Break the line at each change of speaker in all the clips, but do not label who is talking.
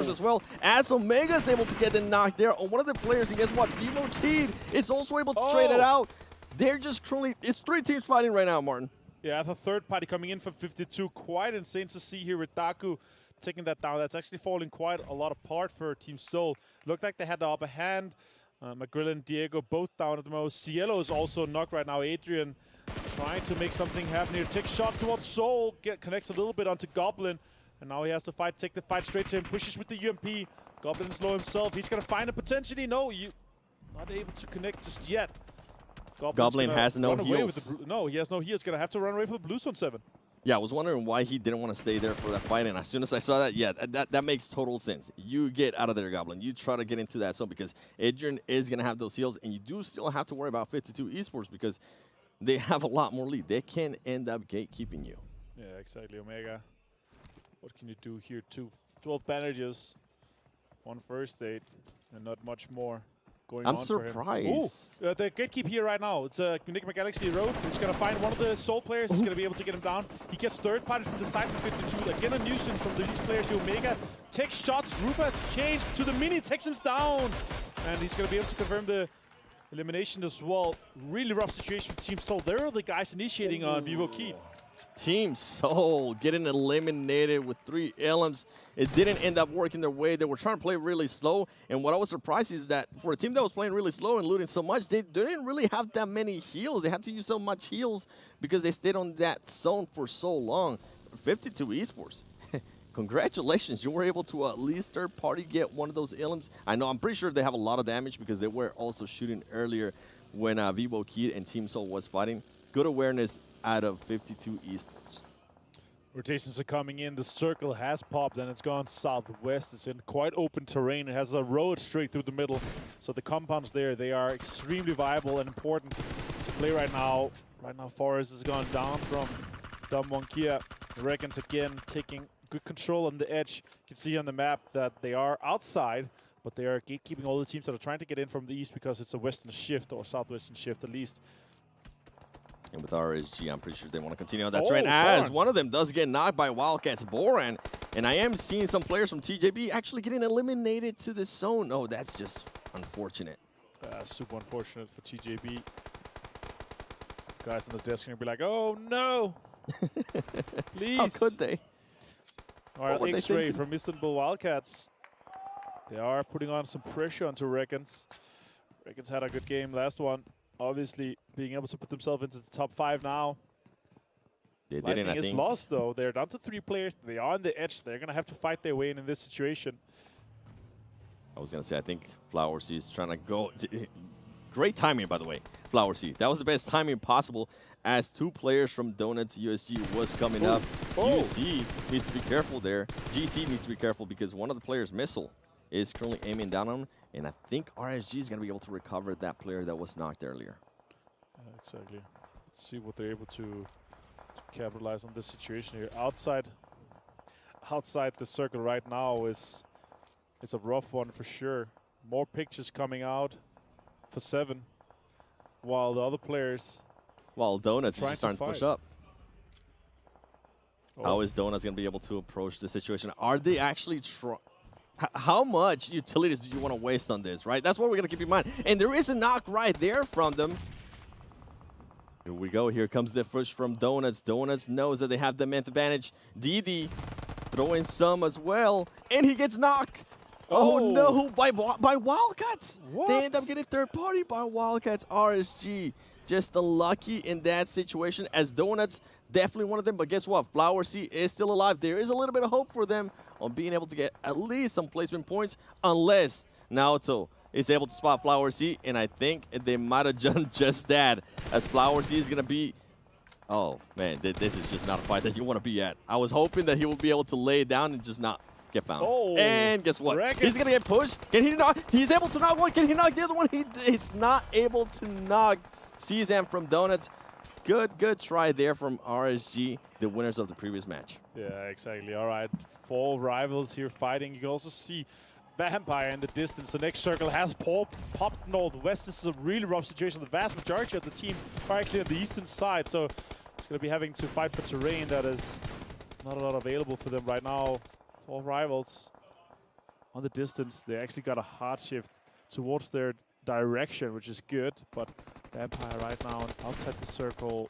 as well, as Omega is able to get the knock there on one of the players. And guess what? Vivo Kid is also able to trade it out. They're just currently, it's 3 teams fighting right now, Martin.
Yeah, the third party coming in from 52. Quite insane to see here with Daku taking that down. That's actually falling quite a lot apart for Team Soul. Looked like they had the upper hand. McGrill and Diego both down at the most. Cielo is also knocked right now. Adrian trying to make something happen here. Takes shots towards Soul. Connects a little bit onto Goblin. And now he has to fight, take the fight straight to him. Pushes with the UMP. Goblin's low himself. He's going to find a potentially. No, you not able to connect just yet.
Goblin has no heals.
No, he has no heals. Going to have to run away for the Blues on 7.
Yeah, I was wondering why he didn't want to stay there for that fight, and as soon as I saw that, yeah, that makes total sense. You get out of there, Goblin. You try to get into that zone because Adrian is going to have those heals, and you do still have to worry about 52 Esports because they have a lot more lead. They can end up gatekeeping you.
Yeah, exactly. Omega, what can you do here? 12 bandages, 1 first aid, and not much more.
I'm surprised.
The gatekeep here right now. It's Enigma Galaxy Road. He's going to find one of the Soul players. He's going to be able to get him down. He gets third party from the side from 52. Again, a nuisance from these players. Omega takes shots. Rupa changed to the mini, takes him down. And he's going to be able to confirm the elimination as well. Really rough situation for Team Soul. They're the guys initiating on Vivo Key.
Team Soul getting eliminated with 3 LMs. It didn't end up working their way. They were trying to play really slow. And what I was surprised is that for a team that was playing really slow and looting so much, they didn't really have that many heals. They had to use so much heals because they stayed on that zone for so long. 52 Esports. Congratulations. You were able to at least third party get one of those LMs. I know, I'm pretty sure they have a lot of damage because they were also shooting earlier when Vivo Kid and Team Soul was fighting. Good awareness out of 52 Esports.
Rotations are coming in. The circle has popped and it's gone southwest. It's in quite open terrain. It has a road straight through the middle. So the compounds there, they are extremely viable and important to play right now. Right now, Forest has gone down from Dom Wonkia. The Reckons again taking good control on the edge. You can see on the map that they are outside, but they are gatekeeping all the teams that are trying to get in from the east because it's a western shift or southwestern shift at least.
And with RSG, I'm pretty sure they want to continue on that trend as one of them does get knocked by Wildcats Boran. And I am seeing some players from TJB actually getting eliminated to the zone. Oh, that's just unfortunate.
Super unfortunate for TJB. Guys on the desk are going to be like, oh no, please.
How could they?
All right, X-Ray from Istanbul Wildcats. They are putting on some pressure onto Reckons. Reckons had a good game last one. Obviously, being able to put themselves into the top 5 now.
They didn't, I think.
Is lost, though. They're down to 3 players. They are on the edge. They're going to have to fight their way in this situation.
I was going to say, I think Flower Sea is trying to go. Great timing, by the way, Flower Sea. That was the best timing possible as 2 players from Donuts USG was coming up. USG needs to be careful there. GC needs to be careful because one of the players, Missile, is currently aiming down on him. And I think RSG is going to be able to recover that player that was knocked earlier.
Exactly. Let's see what they're able to capitalize on this situation here. Outside the circle right now is a rough one for sure. More pictures coming out for 7, while the other players.
While Donuts is starting to push up. How is Donuts going to be able to approach the situation? Are they actually trying? How much utilities do you want to waste on this, right? That's what we're going to keep in mind. And there is a knock right there from them. Here we go. Here comes the push from Donuts. Donuts knows that they have the man advantage. DD throwing some as well. And he gets knocked. Oh no, by Wildcats.
What?
They end up getting third party by Wildcats. RSG just unlucky in that situation as Donuts definitely one of them. But guess what? Flower Sea is still alive. There is a little bit of hope for them on being able to get at least some placement points unless Naoto is able to spot Flower Sea. And I think they might have done just that as Flower Sea is going to be. Oh, man, this is just not a fight that you want to be at. I was hoping that he would be able to lay it down and just not get found. And guess what? He's going to get pushed. Can he knock? He's able to knock one. Can he knock the other one? He's not able to knock Cezanne from Donuts. Good try there from RSG, the winners of the previous match.
Yeah, exactly. All right, 4 rivals here fighting. You can also see Vampire in the distance. The next circle has popped northwest. This is a really rough situation. The vast majority of the team are actually on the eastern side, so it's going to be having to fight for terrain that is not a lot available for them right now. 4 rivals. on the distance. They actually got a hard shift towards their direction, which is good. But Vampire right now outside the circle.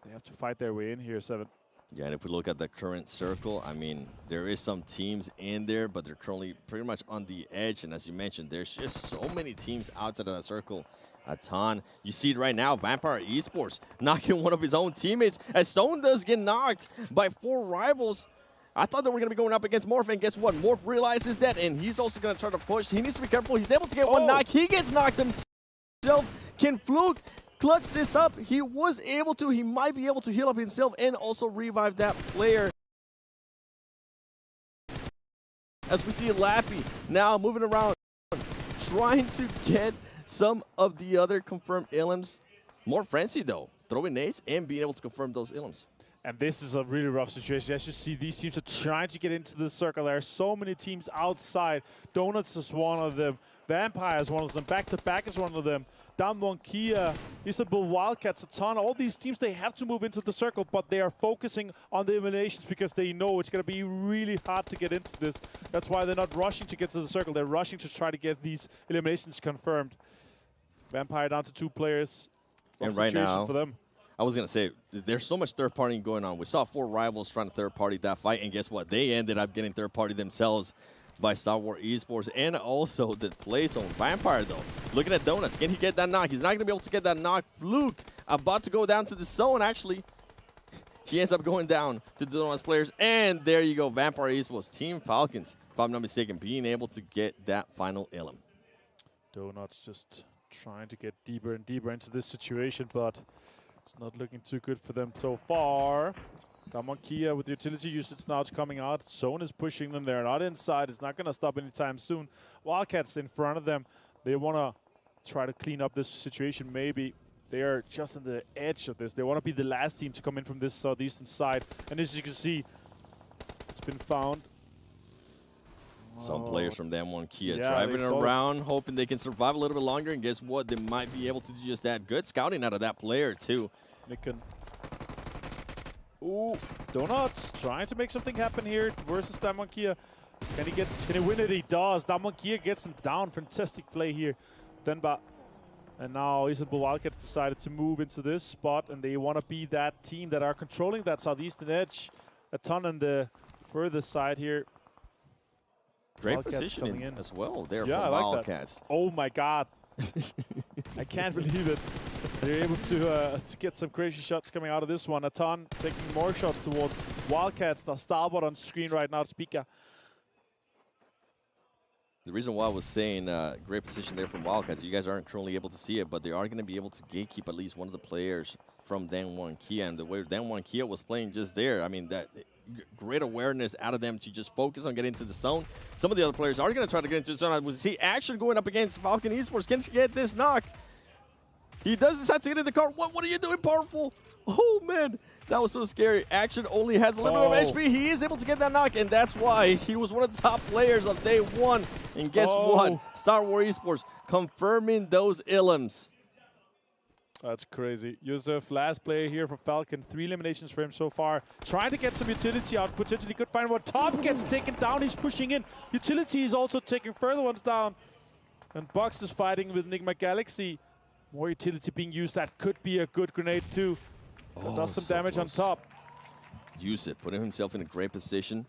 They have to fight their way in here, 7.
Yeah, and if we look at the current circle, I mean, there is some teams in there, but they're currently pretty much on the edge. And as you mentioned, there's just so many teams outside of that circle. A ton. You see it right now, Vampire Esports knocking one of his own teammates, as Stone does get knocked by 4 rivals. I thought they were going to be going up against Morph, and guess what? Morph realizes that, and he's also going to try to push. He needs to be careful. He's able to get one knock. He gets knocked himself. Can Fluke clutch this up? He was able to. He might be able to heal up himself and also revive that player. As we see Lappy now moving around, trying to get some of the other confirmed ilms. More frenzy though, throwing nades and being able to confirm those ilms.
And this is a really rough situation. As you see, these teams are trying to get into the circle. There are so many teams outside. Donuts is one of them. Vampire is one of them. Back to Back is one of them. Damwon Kia, Istanbul Wildcats, a ton. All these teams, they have to move into the circle, but they are focusing on the eliminations because they know it's going to be really hard to get into this. That's why they're not rushing to get to the circle. They're rushing to try to get these eliminations confirmed. Vampire down to 2 players.
And right now,
for them.
I was going to say, there's so much third partying going on. We saw 4 rivals trying to third party that fight, and guess what? They ended up getting third party themselves by Star Wars Esports, and also the play zone. Vampire, though, looking at Donuts. Can he get that knock? He's not going to be able to get that knock. Fluke about to go down to the zone, actually. He ends up going down to the Donuts players, and there you go. Vampire Esports, Team Falcons, if I'm not mistaken, being able to get that final ilm.
Donuts just trying to get deeper and deeper into this situation, but it's not looking too good for them so far. Damwon Kia with the utility usage now it's coming out. Zone is pushing them. They're not inside. It's not going to stop anytime soon. Wildcats in front of them. They want to try to clean up this situation maybe. They are just on the edge of this. They want to be the last team to come in from this southeastern side. And as you can see, it's been found.
Some players from Damwon Kia
Yeah,
driving around, hoping they can survive a little bit longer. And guess what? They might be able to do just that. Good scouting out of that player, too.
Nicken. Ooh, Donuts trying to make something happen here versus Damwon Kia. Can he win it? He does. Damwon Kia gets him down. Fantastic play here. Denba. And now Istanbul Wildcats decided to move into this spot, and they want to be that team that are controlling that southeastern edge. A ton on the further side here.
Great
Wildcats
positioning
in
as well there
yeah,
from
I like
Wildcats.
That. Oh my God. I can't believe it. They're able to get some crazy shots coming out of this one. A ton taking more shots towards Wildcats. Now Starboard on screen right now, Speaker.
The reason why I was saying great position there from Wildcats, you guys aren't currently able to see it, but they are going to be able to gatekeep at least one of the players from Damwon Kia. And the way Damwon Kia was playing just there, I mean, that great awareness out of them to just focus on getting into the zone. Some of the other players are going to try to get into the zone. We see Action going up against Falcon Esports. Can he get this knock? He does decide to get in the car. What are you doing, Powerful? Oh, man. That was so scary. Action only has a little bit of HP. He is able to get that knock, and that's why he was one of the top players of day 1. And guess what? Star Wars Esports confirming those ilms.
That's crazy. Yusuf, last player here for Falcon. 3 eliminations for him so far. Trying to get some utility out. Potentially could find one. Top gets taken down. He's pushing in. Utility is also taking further ones down. And Box is fighting with Enigma Galaxy. More utility being used. That could be a good grenade too. That does some damage on top.
Use it, putting himself in a great position.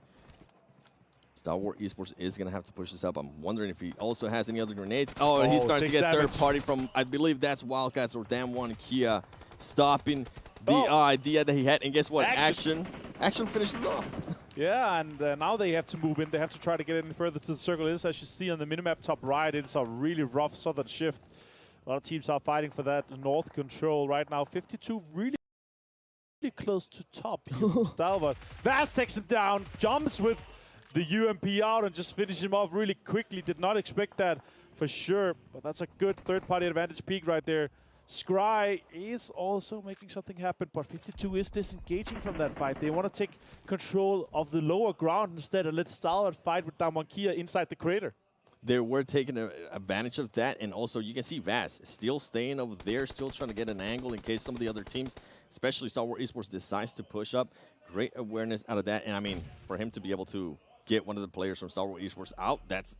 Star Wars Esports is going to have to push this up. I'm wondering if he also has any other grenades. Oh, and he's starting to get third party from, I believe that's Wildcats or Damwon Kia, stopping the idea that he had. And guess what? Action finished it off.
Yeah, and now they have to move in. They have to try to get in further to the circle. This, as you see on the minimap top right, it's a really rough southern shift. A lot of teams are fighting for that north control right now. 52 really close to top. Stalwart. Vast takes him down, jumps with the UMP out and just finishes him off really quickly. Did not expect that for sure, but that's a good third-party advantage peak right there. Scry is also making something happen, but 52 is disengaging from that fight. They want to take control of the lower ground instead and let Stalwart fight with Damwon Kia inside the crater.
They were taking advantage of that, and also you can see Vast still staying over there, still trying to get an angle in case some of the other teams, especially Star Wars Esports, decides to push up. Great awareness out of that, and I mean, for him to be able to get one of the players from Star Wars Esports out, that's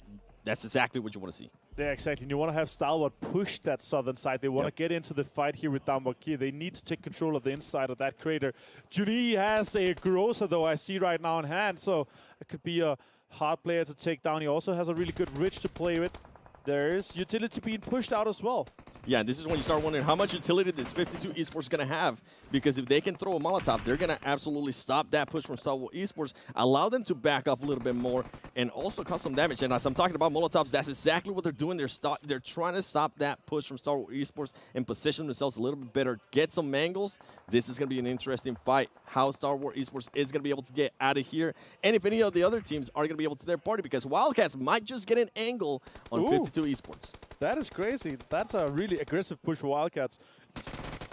exactly what you want to see.
Yeah, exactly. And you want to have Stalwart push that southern side. They want to get into the fight here with Damwaki. They need to take control of the inside of that crater. Juni has a Groza, though, I see right now in hand, so it could be a hard player to take down. He also has a really good Rich to play with. There is utility being pushed out as well.
Yeah, and this is when you start wondering how much utility this 52 Esports going to have, because if they can throw a Molotov, they're going to absolutely stop that push from Star Wars Esports, allow them to back up a little bit more, and also cause some damage. And as I'm talking about Molotovs, that's exactly what they're doing. They're trying to stop that push from Star Wars Esports and position themselves a little bit better, get some angles. This is going to be an interesting fight, how Star Wars Esports is going to be able to get out of here, and if any of the other teams are going to be able to their party, because Wildcats might just get an angle on 52 Esports.
That is crazy. That's a really aggressive push for Wildcats.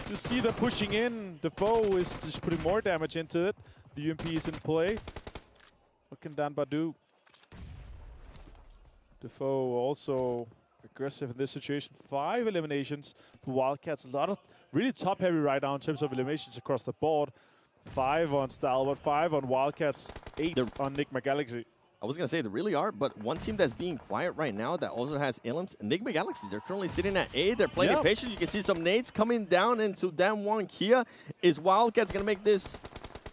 You see them pushing in. The foe is just putting more damage into it. The UMP is in play. What can Dan do? The foe also aggressive in this situation. 5 eliminations for Wildcats. A lot of really top-heavy right now in terms of eliminations across the board. 5 on Stalwart, 5 on Wildcats, 8 on Enigma Galaxy.
I was going to say, they really are, but one team that's being quiet right now that also has Illims, Enigma Galaxy. They're currently sitting at A. They're playing it patient. You can see some nades coming down into Damwon Kia. Is Wildcats going to make this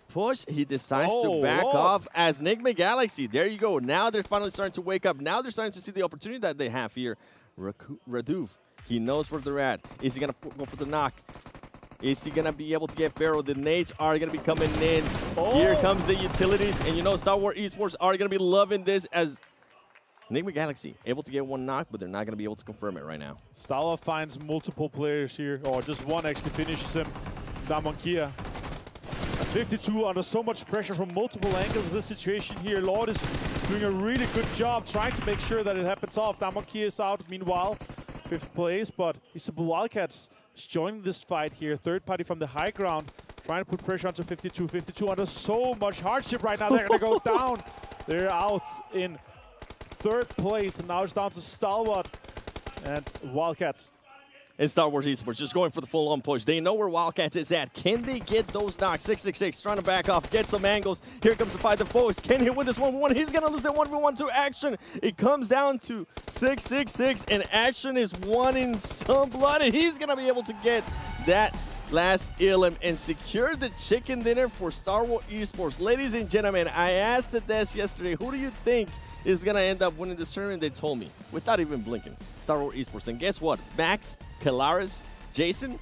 push? He decides to back off as Enigma Galaxy. There you go. Now they're finally starting to wake up. Now they're starting to see the opportunity that they have here. Raduv, he knows where they're at. Is he going to go for the knock? Is he going to be able to get Pharaoh? The nades are going to be coming in. Here comes the utilities. And you know Star Wars Esports are going to be loving this as Enigma Galaxy able to get one knock, but they're not going to be able to confirm it right now.
Stalwart finds multiple players here, or just one actually finishes him. Damwon Kia. That's 52 under so much pressure from multiple angles in this situation here. Lord is doing a really good job trying to make sure that it happens off. Damwon Kia is out, meanwhile, 5th place, but Istanbul Wildcats joining this fight here. Third party from the high ground, trying to put pressure onto 52. 52 under so much hardship right now. They're going to go down. They're out in 3rd place, and now it's down to Stalwart and Wildcats.
And Star Wars Esports just going for the full-on push. They know where Wildcats is at. Can they get those knocks? 666 trying to back off, get some angles. Here comes the fight. The foes. Can he win this 1v1? He's going to lose the 1v1 to Action. It comes down to 666, and Action is wanting some blood, and he's going to be able to get that last Illim and secure the chicken dinner for Star Wars Esports. Ladies and gentlemen, I asked the desk yesterday, who do you think is going to end up winning this tournament? They told me, without even blinking, Star Wars Esports. And guess what? Max, Kalaris, Jason,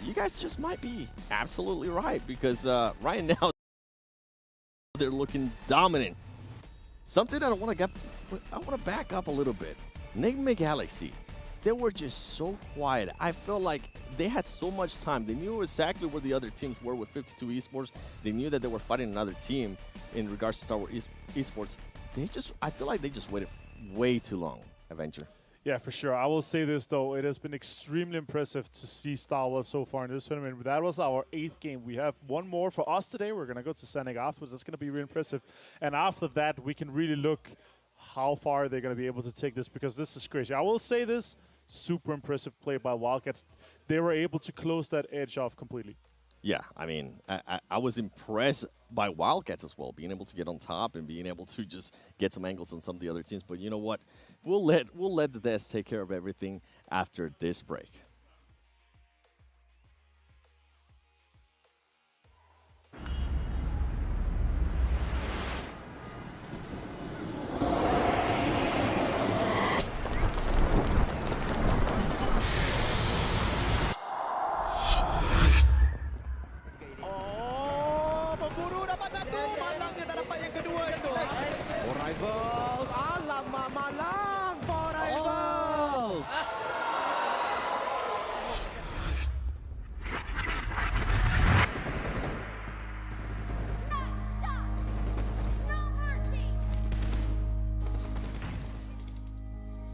you guys just might be absolutely right, because right now they're looking dominant. Something that I want to back up a little bit. Enigma Galaxy, they were just so quiet. I felt like they had so much time. They knew exactly where the other teams were with 52 Esports. They knew that they were fighting another team in regards to Star Wars Esports. I feel like they just waited way too long, Avenger.
Yeah, for sure. I will say this, though. It has been extremely impressive to see Star Wars so far in this tournament. That was our 8th game. We have one more for us today. We're going to go to Senegal afterwards. That's going to be really impressive. And after that, we can really look how far they're going to be able to take this, because this is crazy. I will say this, super impressive play by Wildcats. They were able to close that edge off completely.
Yeah, I mean, I was impressed by Wildcats as well, being able to get on top and being able to just get some angles on some of the other teams. But you know what? We'll let the desk take care of everything after this break.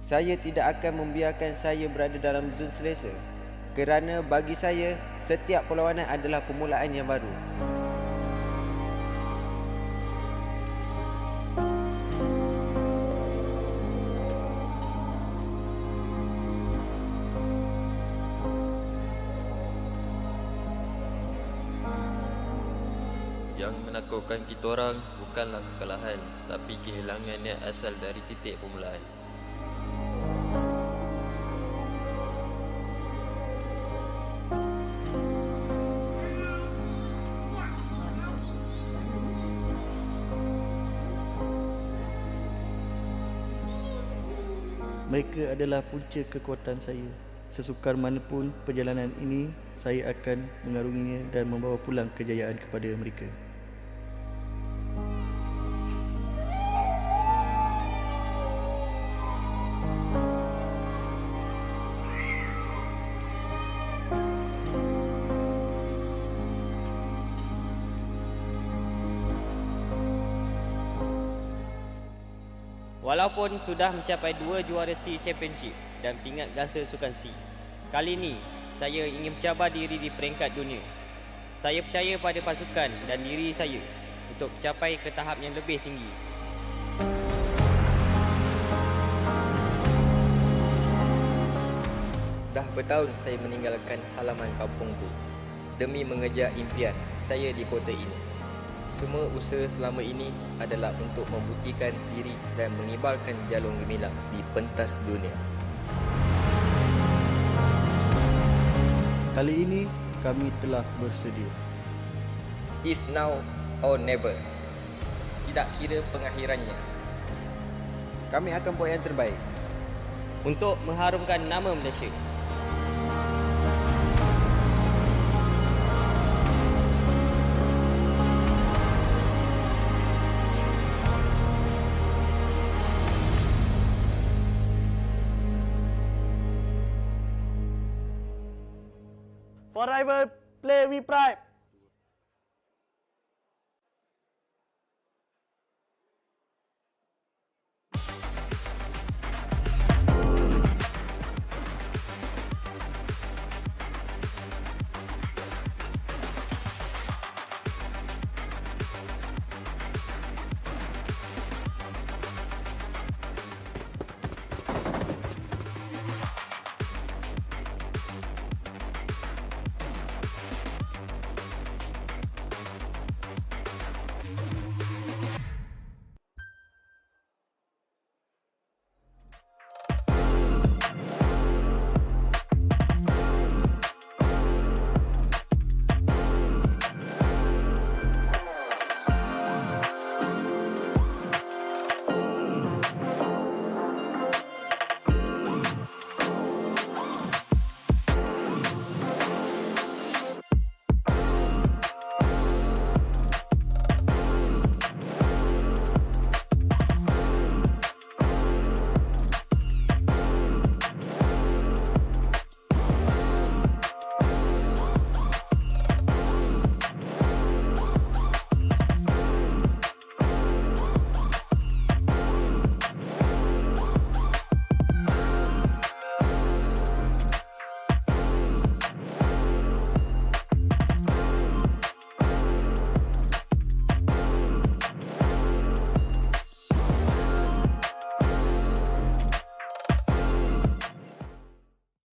Saya tidak akan membiarkan saya berada dalam zon selesa, kerana bagi saya setiap perlawanan adalah permulaan yang baru.
Yang menakutkan kita orang bukanlah kekalahan, tapi kehilangan niat asal dari titik permulaan.
Mereka adalah punca kekuatan saya. Sesukar manapun perjalanan ini, saya akan mengarunginya dan membawa pulang kejayaan kepada mereka.
Walaupun sudah mencapai 2 juara C Championship dan pingat gangsa Sukan C, kali ini saya ingin mencabar diri di peringkat dunia. Saya percaya pada pasukan dan diri saya untuk mencapai ke tahap yang lebih tinggi.
Dah bertahun saya meninggalkan halaman kampungku demi mengejar impian saya di kota ini. Semua usaha selama ini adalah untuk membuktikan diri dan mengibarkan jalur gemilang di pentas dunia.
Kali ini, kami telah bersedia.
It's now or never. Tidak kira pengakhirannya.
Kami akan buat yang terbaik.
Untuk mengharumkan nama Malaysia.
Forever play with pride.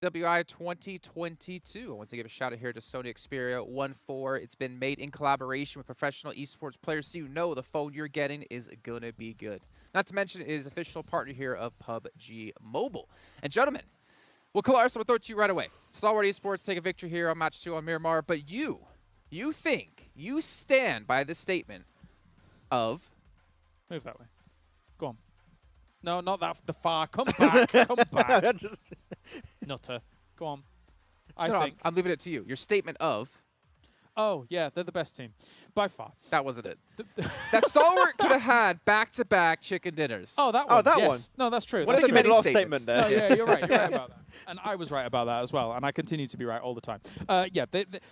PMWI 2022. I want to give a shout out here to Sony Xperia 1.4. It's been made in collaboration with professional esports players, so you know the phone you're getting is gonna be good. Not to mention it is official partner here of PUBG Mobile. And gentlemen, well, Kalaris, I'm gonna throw it to you right away. Stalwart Esports take a victory here on match 2 on Miramar, but you stand by the statement of...
Move that way. Go on. No, not that far. Come back. Come back. Nutter. Go on. I think.
I'm leaving it to you. Your statement of...
Oh, yeah, they're the best team. By far.
That wasn't it. That Stalwart could have had back-to-back chicken dinners.
Oh, that one.
Oh, that
yes.
one.
No, that's true.
What
I think you made a lot of
statements.
statement there.
No, yeah, you're right. You're right about that. And I was right about that as well. And I continue to be right all the time. Yeah,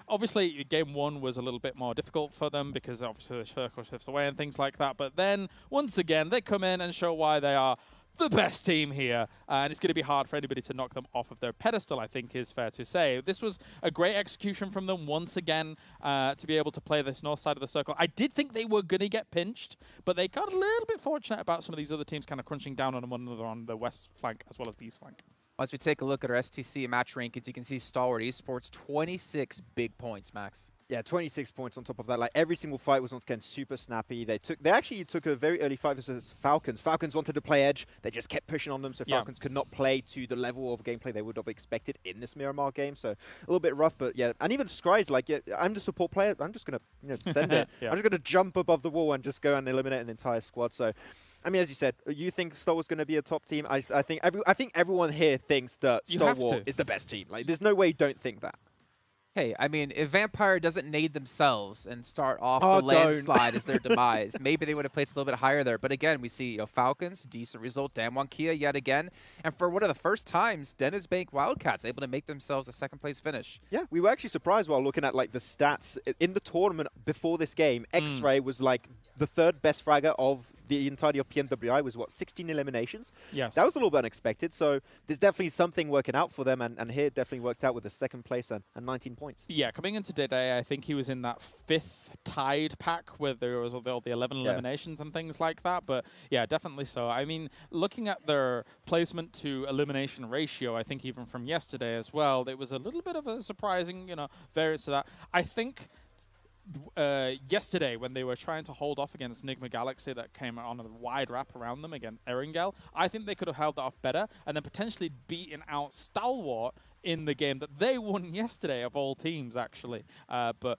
obviously, game one was a little bit more difficult for them because obviously the circle shifts away and things like that. But then, once again, they come in and show why they are the best team here, and it's going to be hard for anybody to knock them off of their pedestal, I think is fair to say. This was a great execution from them once again to be able to play this north side of the circle. I did think they were going to get pinched, but they got a little bit fortunate about some of these other teams kind of crunching down on one another on the west flank as well as the east flank.
As we take a look at our STC match rankings, you can see Stalwart Esports, 26 big points, Max.
Yeah, 26 points on top of that. Like every single fight was once again super snappy. They actually took a very early fight versus Falcons. Falcons wanted to play edge. They just kept pushing on them, so Falcons could not play to the level of gameplay they would have expected in this Miramar game. So a little bit rough, but yeah. And even Scry's like, yeah, I'm the support player. I'm just gonna send it. I'm just gonna jump above the wall and just go and eliminate an entire squad. So. I mean, as you said, you think Star Wars going to be a top team. I think everyone here thinks that Star Wars is the best team. Like, there's no way you don't think that.
Hey, I mean, if Vampire doesn't nade themselves and start off the landslide as their demise, maybe they would have placed a little bit higher there. But again, we see Falcons, decent result. Damwon Kia yet again. And for one of the first times, Dennis Bank Wildcats able to make themselves a second-place finish.
Yeah, we were actually surprised while looking at like the stats. In the tournament before this game, X-Ray was like the third best fragger of the entirety of PMWI, was what, 16 eliminations?
Yes.
That was a little bit unexpected. So there's definitely something working out for them. And here it definitely worked out with a second place and 19 points.
Yeah, coming into today, I think he was in that 5th tied pack where there was all the 11 eliminations and things like that. But yeah, definitely so. I mean, looking at their placement to elimination ratio, I think even from yesterday as well, it was a little bit of a surprising, variance to that. I think yesterday when they were trying to hold off against Enigma Galaxy that came on a wide wrap around them against Erangel, I think they could have held that off better and then potentially beaten out Stalwart in the game that they won yesterday of all teams, actually. But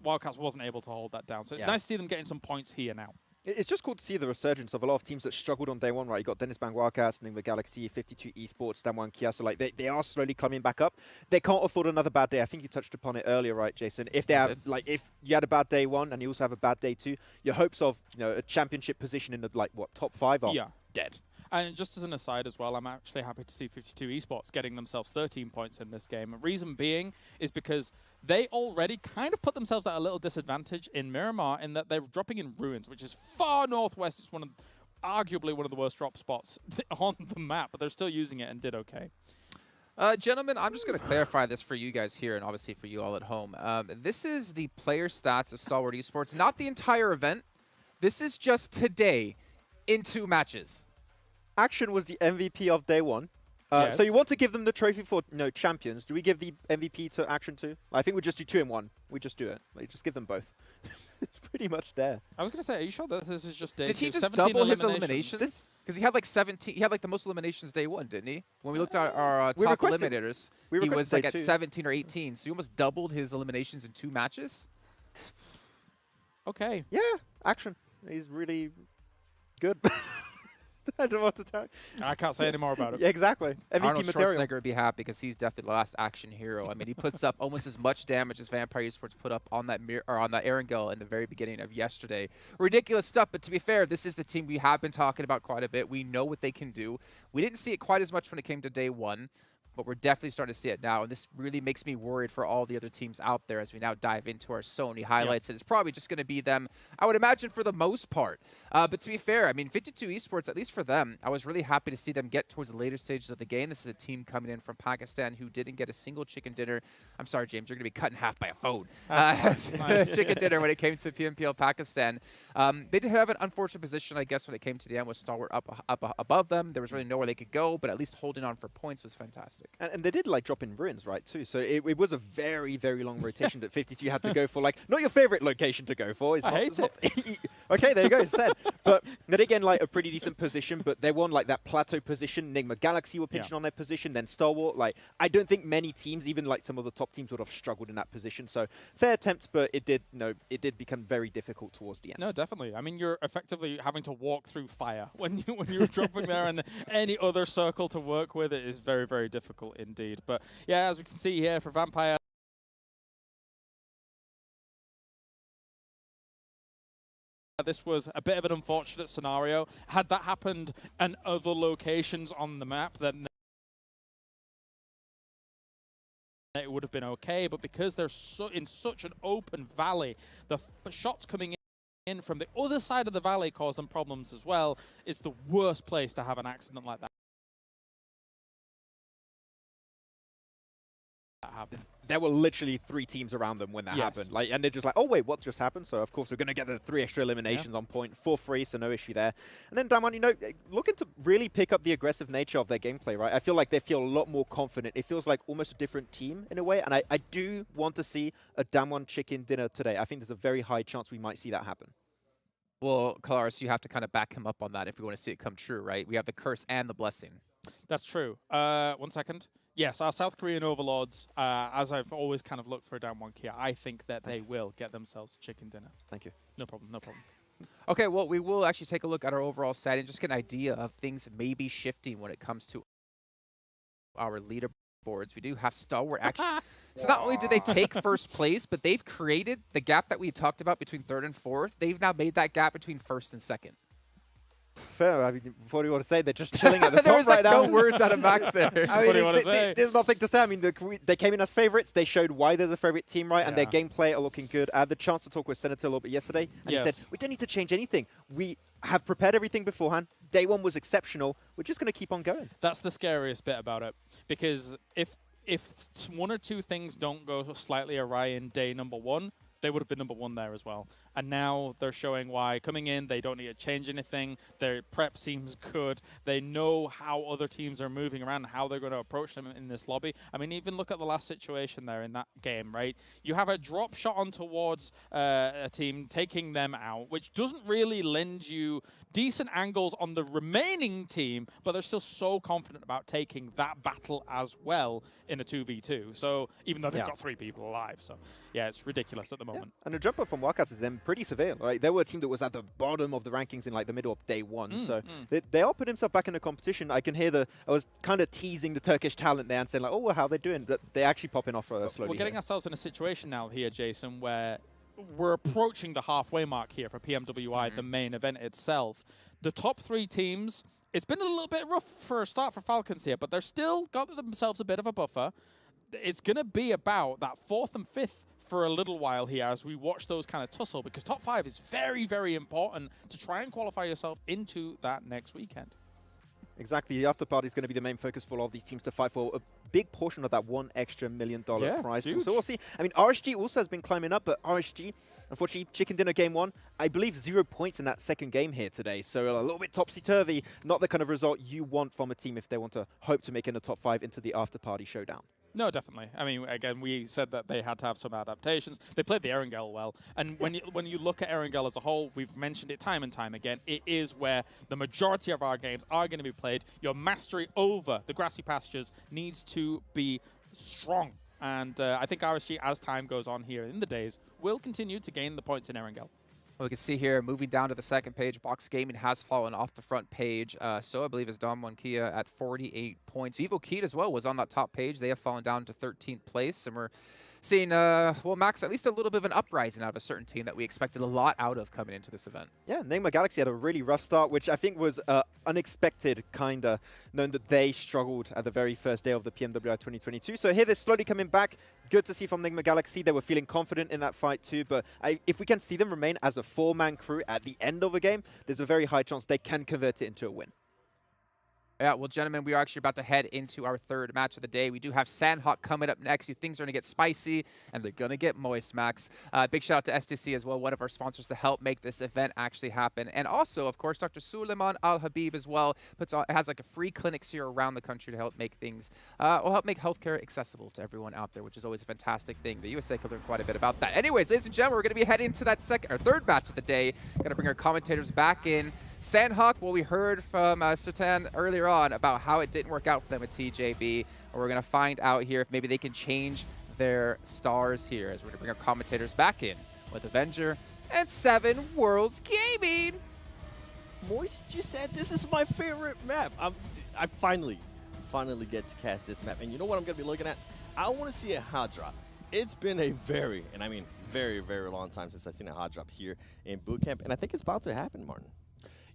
Wildcats wasn't able to hold that down. So it's nice to see them getting some points here now.
It's just cool to see the resurgence of a lot of teams that struggled on day one, right? You got Dennis Bank Wildcats, Enigma Galaxy, 52 Esports, Damwon Kia. So like they are slowly climbing back up. They can't afford another bad day. I think you touched upon it earlier, right, Jason? If they have if you had a bad day one and you also have a bad day two, your hopes of a championship position in the top 5 are dead.
And just as an aside as well, I'm actually happy to see 52 Esports getting themselves 13 points in this game. The reason being is because they already kind of put themselves at a little disadvantage in Miramar in that they're dropping in Ruins, which is far northwest. It's arguably one of the worst drop spots on the map, but they're still using it and did okay.
Gentlemen, I'm just going to clarify this for you guys here and obviously for you all at home. This is the player stats of Stalwart Esports, not the entire event. This is just today in 2 matches.
Action was the MVP of day one. So you want to give them the trophy for champions. Do we give the MVP to Action too? I think we just do 2 in 1. We just do it. Like, just give them both. It's pretty much there.
I was going to say, are you sure that this is just day 2?
Did he just double his eliminations? Because he had like 17. He had like the most eliminations day 1, didn't he? When we looked at our top eliminators, he was like at 17 or 18. So he almost doubled his eliminations in 2 matches.
Okay.
Yeah, Action. He's really good. I don't know what to tell you.
I can't say any more about it.
Yeah, exactly. MVP
Arnold
material.
Schwarzenegger would be happy because he's definitely the last action hero. I mean, he puts up almost as much damage as Vampire Esports put up on that Erangel in the very beginning of yesterday. Ridiculous stuff, but to be fair, this is the team we have been talking about quite a bit. We know what they can do. We didn't see it quite as much when it came to day 1. But we're definitely starting to see it now, and this really makes me worried for all the other teams out there as we now dive into our Sony highlights. And it's probably just going to be them, I would imagine, for the most part. But to be fair, I mean, 52 Esports, at least for them, I was really happy to see them get towards the later stages of the game. This is a team coming in from Pakistan who didn't get a single chicken dinner. I'm sorry, James, you're going to be cut in half by a phone. Chicken dinner when it came to PMPL Pakistan. They did have an unfortunate position, I guess, when it came to the end with Stalwart up above them. There was really nowhere they could go, but at least holding on for points was fantastic.
And they did like drop in Ruins, right, too. So it was a very, very long rotation that 52 had to go for. Like, not your favorite location to go for.
I hate it.
Okay, there you go, said. But then again, like a pretty decent position, but they won like that plateau position. Enigma Galaxy were pinching on their position, then Stalwart. Like, I don't think many teams, even like some of the top teams, would have struggled in that position. So fair attempt, but it did become very difficult towards the end.
No, definitely. I mean, you're effectively having to walk through fire when you're dropping there, and any other circle to work with it is very, very difficult indeed. But yeah, as we can see here for Vampire, this was a bit of an unfortunate scenario. Had that happened in other locations on the map, then it would have been okay. But because they're in such an open valley, the shots coming in from the other side of the valley cause them problems as well. It's the worst place to have an accident like that happen.
there were literally 3 teams around them when that happened. Like, and they're just like, oh wait, what just happened? So of course we're going to get the 3 extra eliminations on point for free, so no issue there. And then Damwon, you know, looking to really pick up the aggressive nature of their gameplay, right? I feel like they feel a lot more confident. It feels like almost a different team in a way, and I do want to see a Damwon chicken dinner today. I think there's a very high chance we might see that happen.
Well, Kalaris, you have to kind of back him up on that if we want to see it come true, right? We have the curse and the blessing.
That's true. 1 second. Yes, our South Korean overlords, as I've always kind of looked for Damwon Kia, I think that they will get themselves chicken dinner.
Thank you.
No problem, no problem.
Okay, well, we will actually take a look at our overall set and just get an idea of things maybe shifting when it comes to our leaderboards. We do have Stalwart actually. So not only did they take first place, but they've created the gap that we talked about between 3rd and 4th. They've now made that gap between 1st and 2nd.
Fair. I mean, what do you want to say? They're just chilling at the top
was
right now.
no words out of Max there.
I mean,
what do you want to say?
There's nothing to say. I mean, they came in as favorites. They showed why they're the favorite team, right? And their gameplay are looking good. I had the chance to talk with Senator a little bit yesterday, and he said, we don't need to change anything. We have prepared everything beforehand. Day 1 was exceptional. We're just going to keep on going.
That's the scariest bit about it, because if 1 or 2 things don't go slightly awry in day number 1, they would have been number 1 there as well. And now they're showing why coming in, they don't need to change anything. Their prep seems good. They know how other teams are moving around and how they're going to approach them in this lobby. I mean, even look at the last situation there in that game, right? You have a drop shot on towards a team, taking them out, which doesn't really lend you decent angles on the remaining team, but they're still so confident about taking that battle as well in a 2v2. So even though they've got 3 people alive. So yeah, it's ridiculous at the moment.
And the jump up from Wildcats is then pretty severe. Like, they were a team that was at the bottom of the rankings in like the middle of day 1. So they all put themselves back in the competition. I can hear I was kind of teasing the Turkish talent there and saying like, oh, well, how are they doing? But they're actually popping off slowly.
We're getting ourselves in a situation now here, Jason, where we're approaching the halfway mark here for PMWI, the main event itself. The top 3 teams, it's been a little bit rough for a start for Falcons here, but they're still got themselves a bit of a buffer. It's going to be about that 4th and 5th for a little while here as we watch those kind of tussle, because top 5 is very, very important to try and qualify yourself into that next weekend.
Exactly. The after party is going to be the main focus for all of these teams to fight for a big portion of that $1 extra million prize pool. So we'll see. I mean, RSG also has been climbing up, but RSG, unfortunately, chicken dinner game 1, I believe 0 points in that 2nd game here today. So a little bit topsy-turvy. Not the kind of result you want from a team if they want to hope to make in the top 5 into the after party showdown.
No, definitely. I mean, again, we said that they had to have some adaptations. They played the Erangel well. And when you look at Erangel as a whole, we've mentioned it time and time again, it is where the majority of our games are going to be played. Your mastery over the grassy pastures needs to be strong. And I think RSG, as time goes on here in the days, will continue to gain the points in Erangel.
Well, we can see here, moving down to the 2nd page, Box Gaming has fallen off the front page. So I believe is Damwon Kia at 48 points. Vivo Kid as well was on that top page. They have fallen down to 13th place, and we're seeing, well, Max, at least a little bit of an uprising out of a certain team that we expected a lot out of coming into this event. Yeah,
Nigma Galaxy had a really rough start, which I think was unexpected, kind of, knowing that they struggled at the very first day of the PMWI 2022. So here they're slowly coming back. Good to see from Nigma Galaxy. They were feeling confident in that fight too, but if we can see them remain as a 4-man crew at the end of a game, there's a very high chance they can convert it into a win.
Yeah, well, gentlemen, we are actually about to head into our 3rd match of the day. We do have Sandhawk coming up next. Things are going to get spicy, and they're going to get moist, Max. Big shout out to STC as well, one of our sponsors to help make this event actually happen. And also, of course, Dr. Suleiman Al-Habib as well has like a free clinics here around the country to help make things, help make healthcare accessible to everyone out there, which is always a fantastic thing. The USA could learn quite a bit about that. Anyways, ladies and gentlemen, we're going to be heading into that 3rd match of the day. Going to bring our commentators back in. Sandhawk, well, we heard from Sertan earlier on about how it didn't work out for them at TJB. And we're going to find out here if maybe they can change their stars here, as we're going to bring our commentators back in with Avenger and 7 Worlds Gaming.
Moist, you said this is my favorite map. I finally get to cast this map. And you know what I'm going to be looking at? I want to see a hot drop. It's been a very, and I mean very, very long time since I've seen a hot drop here in bootcamp. And I think it's about to happen, Martin.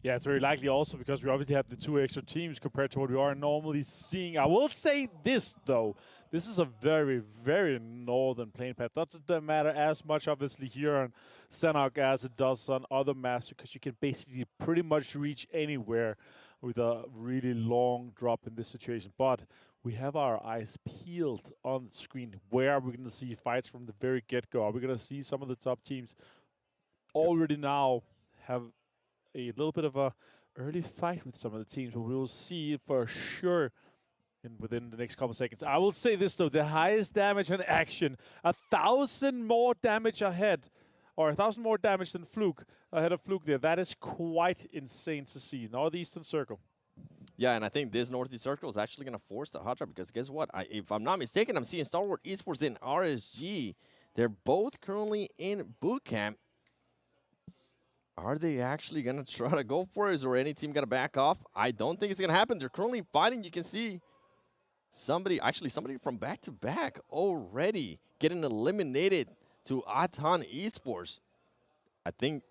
Yeah, it's very likely also because we obviously have the 2 extra teams compared to what we are normally seeing. I will say this, though. This is a very, very northern playing path. Doesn't matter as much, obviously, here on Sandhawk as it does on other maps, because you can basically pretty much reach anywhere with a really long drop in this situation. But we have our eyes peeled on the screen. Where are we going to see fights from the very get-go? Are we going to see some of the top teams already now have a little bit of a early fight with some of the teams? But we will see for sure within the next couple seconds. I will say this though, the highest damage and action, 1,000 more damage ahead, or 1,000 more damage than Fluke, ahead of Fluke there. That is quite insane to see. Northeastern Circle.
Yeah, and I think this Northeast Circle is actually going to force the hot drop because guess what? If I'm not mistaken, I'm seeing Star Wars Esports and RSG. They're both currently in boot camp. Are they actually going to try to go for it? Is there any team going to back off? I don't think it's going to happen. They're currently fighting. You can see somebody from back-to-back already getting eliminated to Atan Esports. I think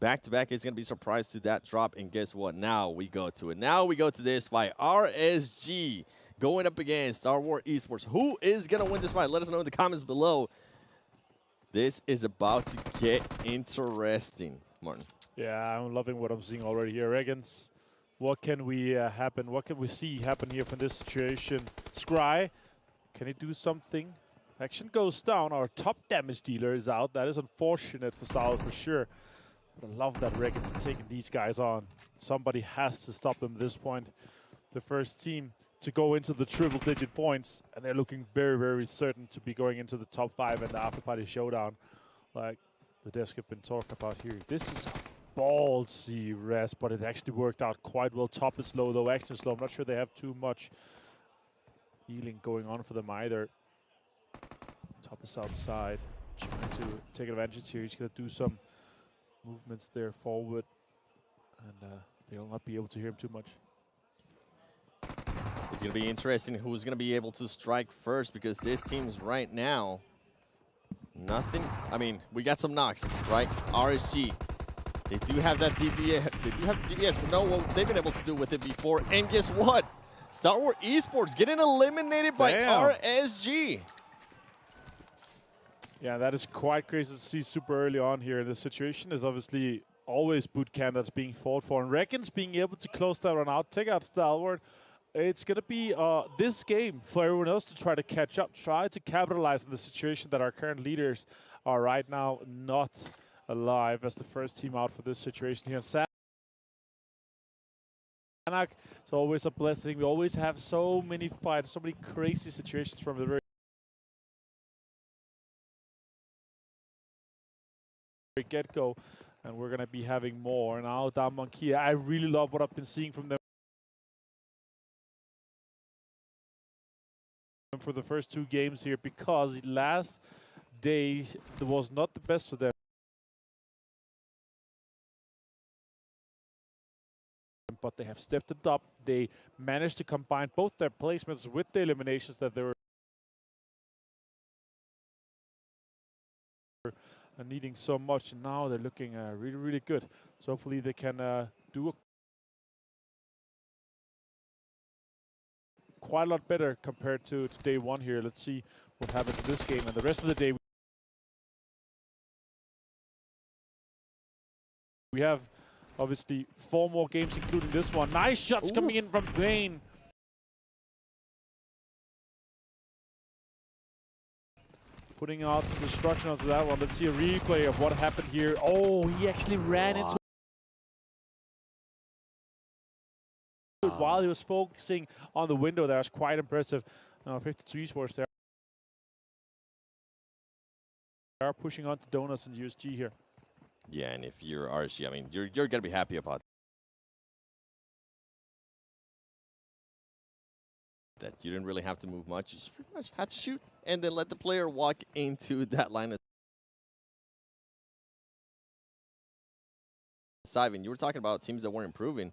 back-to-back is going to be surprised to that drop. And guess what? Now we go to it. Now we go to this fight. RSG going up against Star Wars Esports. Who is going to win this fight? Let us know in the comments below. This is about to get interesting, Martin.
Yeah, I'm loving what I'm seeing already here. Regans, what can we happen? What can we see happen here from this situation? Scry, can he do something? Action goes down. Our top damage dealer is out. That is unfortunate for South for sure. But I love that Regans is taking these guys on. Somebody has to stop them at this point. The first team to go into the triple-digit points, and they're looking very, very certain to be going into the top 5 in the after-party showdown, like the desk have been talking about here. This is a ballsy rest, but it actually worked out quite well. Top is low, though. Action is low. I'm not sure they have too much healing going on for them either. Top is outside, trying to take advantage here. He's going to do some movements there forward, and they'll not be able to hear him too much.
It's going to be interesting who's going to be able to strike first because this team's right now nothing. I mean, we got some knocks, right? RSG. They do have that DPS. They do have the DPS. We know what they've been able to do with it before. And guess what? Star Wars Esports getting eliminated by RSG.
Yeah, that is quite crazy to see super early on here. The situation is obviously always boot camp that's being fought for. And Reckons being able to close that one out, take out Stalwart. It's going to be this game for everyone else to try to catch up, try to capitalize on the situation that our current leaders are right now not alive as the first team out for this situation here. Sanak, it's always a blessing. We always have so many fights, so many crazy situations from the very get-go, and we're going to be having more. Now, Dam Monkey, I really love what I've been seeing from them for the first 2 games here, because the last day was not the best for them. But they have stepped it up. They managed to combine both their placements with the eliminations that they were needing so much. And now they're looking really, really good. So hopefully they can do quite a lot better compared to day 1 here. Let's see what happens in this game and the rest of the day. We have obviously 4 more games, including this one. Nice shots coming in from Bane. Putting out some destruction onto that one. Let's see a replay of what happened here. Oh, he actually ran into it while he was focusing on the window. That was quite impressive. 52 esports there. They are pushing on to Donuts and USG here.
Yeah, and if you're RSG, I mean, you're going to be happy about that. You didn't really have to move much. You just pretty much had to shoot and then let the player walk into that line of sight. And you were talking about teams that weren't improving.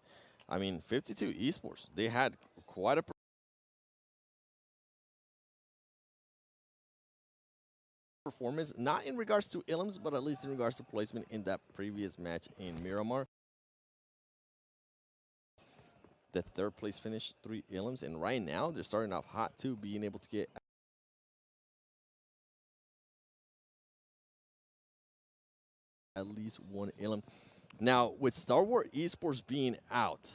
I mean, 52 esports, they had quite a performance, not in regards to Ilms, but at least in regards to placement in that previous match in Miramar. The 3rd place finish, 3 Ilms, and right now they're starting off hot too, being able to get at least 1 Ilm. Now, with Star Wars Esports being out,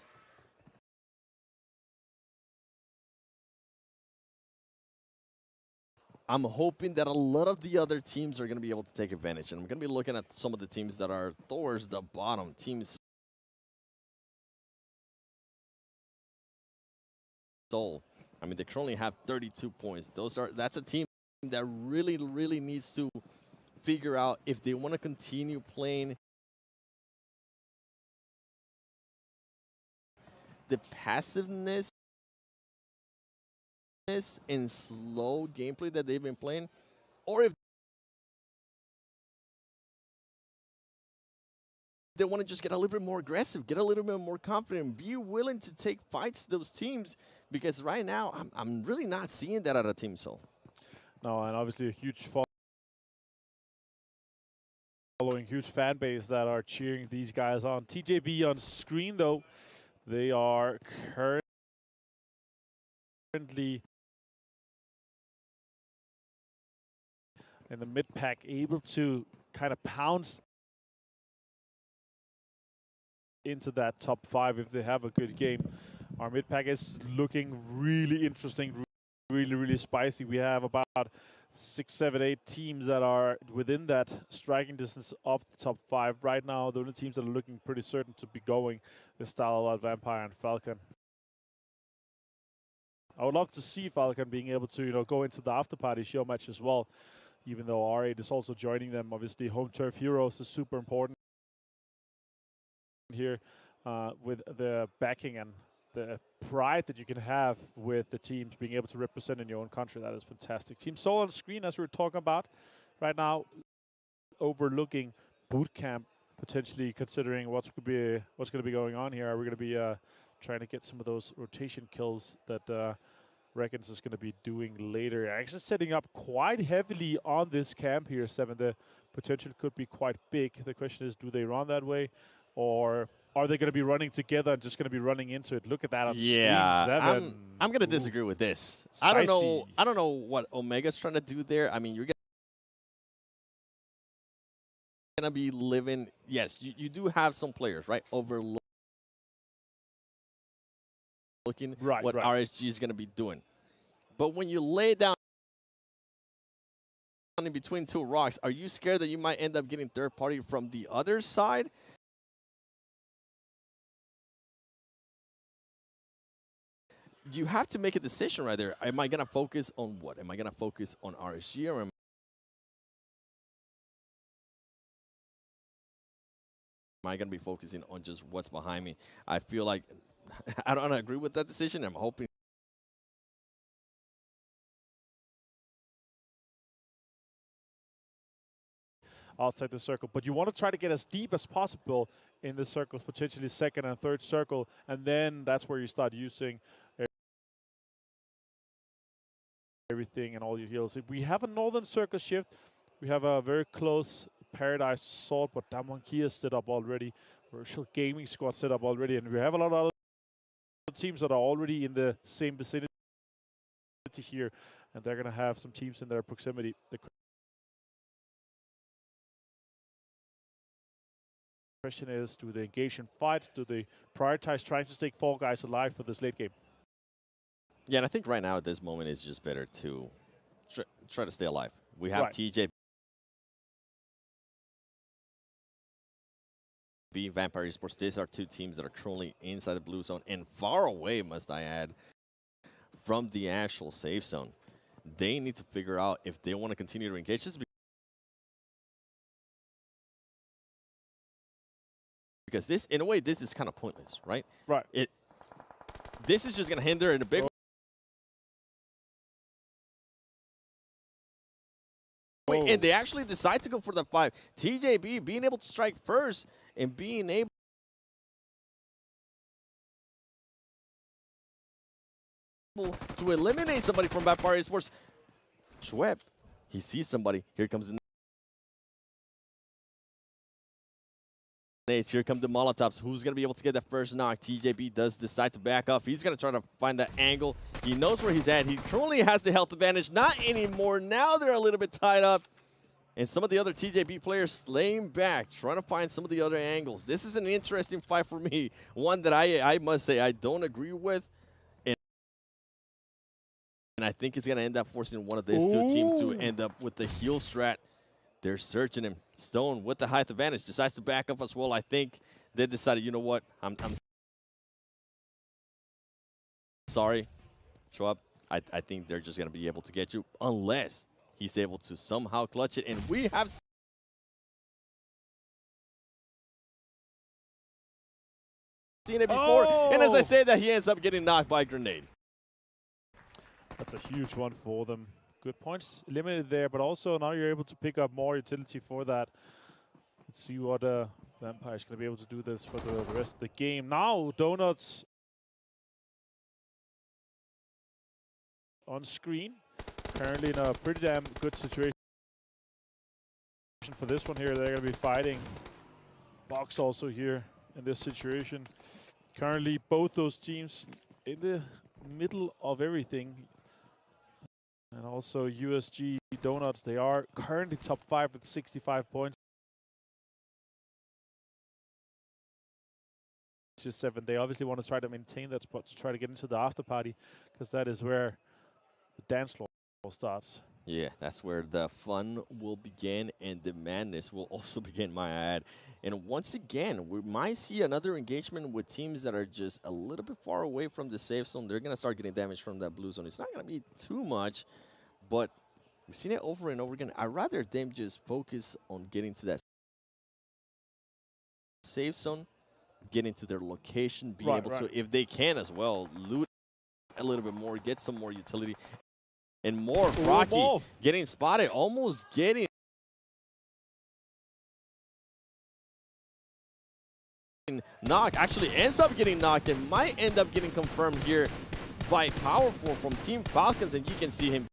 I'm hoping that a lot of the other teams are going to be able to take advantage. And I'm going to be looking at some of the teams that are towards the bottom. Teams Seoul. I mean, they currently have 32 points. That's a team that really, really needs to figure out if they want to continue playing the passiveness and slow gameplay that they've been playing, or if they want to just get a little bit more aggressive, get a little bit more confident, be willing to take fights to those teams, because right now I'm really not seeing that out of Team Seoul.
No, and obviously a huge following, huge fan base that are cheering these guys on. TJB on screen, though, they are currently in the mid pack, able to kind of pounce into that top 5 if they have a good game. Our mid pack is looking really interesting, really, really spicy. We have about 6, 7, 8 teams that are within that striking distance of the top 5 right now. The only teams that are looking pretty certain to be going is Starlight, Vampire, and Falcon. I would love to see Falcon being able to, go into the after party show match as well, even though R8 is also joining them. Obviously, home turf heroes is super important here with the backing and the pride that you can have with the teams being able to represent in your own country. That is fantastic. Team Seoul on screen, as we were talking about right now, overlooking boot camp, potentially considering what's going to be going on here. Are we going to be trying to get some of those rotation kills that Reckons is going to be doing later? Actually setting up quite heavily on this camp here, 7. The potential could be quite big. The question is, do they run that way, or are they going to be running together and just going to be running into it? Look at that on screen, 7.
I'm going to disagree with this.
Spicy.
I don't know what Omega's trying to do there. I mean, you're going to be living. Yes, you do have some players, right? Overlooking what RSG is going to be doing. But when you lay down in between 2 rocks, are you scared that you might end up getting third party from the other side? You have to make a decision right there. Am I going to focus on what? Am I going to focus on RSG, or am I going to be focusing on just what's behind me? I feel like I don't agree with that decision. I'm hoping
outside the circle, but you want to try to get as deep as possible in the circles, potentially second and third circle, and then that's where you start using everything and all your heals. We have a northern circle shift. We have a very close Paradise Assault, but Damonki is set up already. Virtual Gaming Squad set up already, and we have a lot of other teams that are already in the same vicinity here, and they're going to have some teams in their proximity. The question is, do they engage in fight? Do they prioritize trying to stay 4 guys alive for this late game?
Yeah, and I think right now at this moment it's just better to try to stay alive. We have TJ Vampire Esports. These are 2 teams that are currently inside the blue zone and far away, must I add, from the actual safe zone. They need to figure out if they want to continue to engage. Just because this, in a way, this is kind of pointless, right?
Right.
This is just going to hinder in a big way. And they actually decide to go for the 5. TJB being able to strike first and being able to eliminate somebody from Vampire Esports. Schweb, he sees somebody. Here comes the here come the Molotovs. Who's going to be able to get that first knock? TJB does decide to back off. He's going to try to find that angle. He knows where he's at. He currently has the health advantage. Not anymore. Now they're a little bit tied up. And some of the other TJB players slaying back, trying to find some of the other angles. This is an interesting fight for me. One that I must say I don't agree with. And And I think it's going to end up forcing one of these two teams to end up with the heel strat. They're searching him. Stone with the height advantage decides to back up as well. I think they decided, you know what, I'm sorry, show up. I think they're just going to be able to get you unless he's able to somehow clutch it. And we have seen it before. And as I say that, he ends up getting knocked by a grenade.
That's a huge one for them. Good points eliminated there, but also now you're able to pick up more utility for that. Let's see what Vampire is going to be able to do this for the rest of the game. Now, Donuts on screen. Currently in a pretty damn good situation for this one here. They're going to be fighting Box also here in this situation. Currently, both those teams in the middle of everything. And also USG Donuts, they are currently top 5 with 65 points. Just 7. They obviously want to try to maintain that spot to try to get into the after party, because that is where the dance floor starts.
Yeah, that's where the fun will begin and the madness will also begin, my ad. And once again, we might see another engagement with teams that are just a little bit far away from the safe zone. They're going to start getting damage from that blue zone. It's not going to be too much, but we've seen it over and over again. I'd rather them just focus on getting to that safe zone, getting to their location, being able to, if they can as well, loot a little bit more, get some more utility. And more Rocky getting spotted, almost getting knocked. Actually ends up getting knocked and might end up getting confirmed here by Powerful from Team Falcons. And you can see him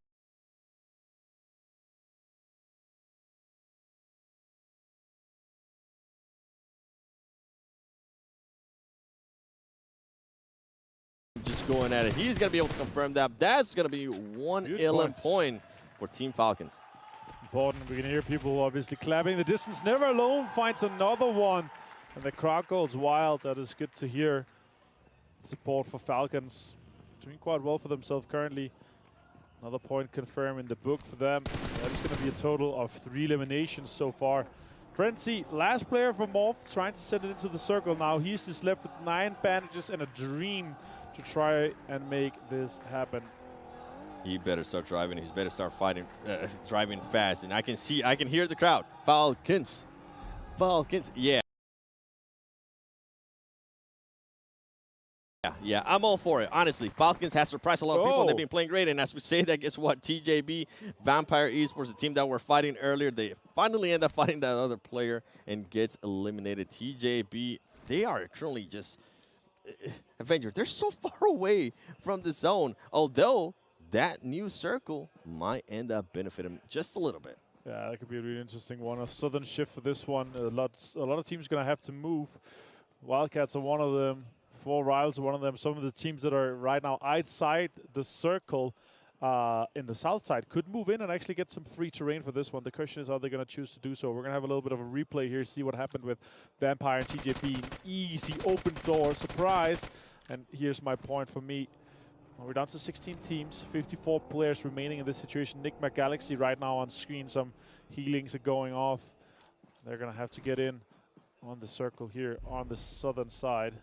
just going at it. He's going to be able to confirm that. That's going to be one LM point for Team Falcons.
Important. We can hear people obviously clapping. The distance never alone finds another one. And the crowd goes wild. That is good to hear. Support for Falcons. Doing quite well for themselves currently. Another point confirmed in the book for them. That is going to be a total of 3 eliminations so far. Frenzy, last player for Morph, trying to send it into the circle now. He's just left with 9 bandages and a dream to try and make this happen.
He better start driving. He better start fighting, driving fast. And I can hear the crowd. Falcons. Falcons. Yeah. Yeah, I'm all for it. Honestly, Falcons has surprised a lot of people. They've been playing great. And as we say that, guess what? TJB, Vampire Esports, the team that we're fighting earlier, they finally end up fighting that other player and gets eliminated. TJB, they are currently just... Avenger, they're so far away from the zone. Although, that new circle might end up benefiting just a little bit.
Yeah, that could be a really interesting one. A sudden shift for this one. A lot of teams going to have to move. Wildcats are one of them. 4 Rivals are one of them. Some of the teams that are right now outside the circle in the south side could move in and actually get some free terrain for this one. The question is, are they going to choose to do so? We're going to have a little bit of a replay here, see what happened with Vampire and TJP. An easy open door, surprise. And here's my point for me. We're down to 16 teams, 54 players remaining in this situation. Enigma Galaxy right now on screen. Some healings are going off. They're going to have to get in on the circle here on the southern side.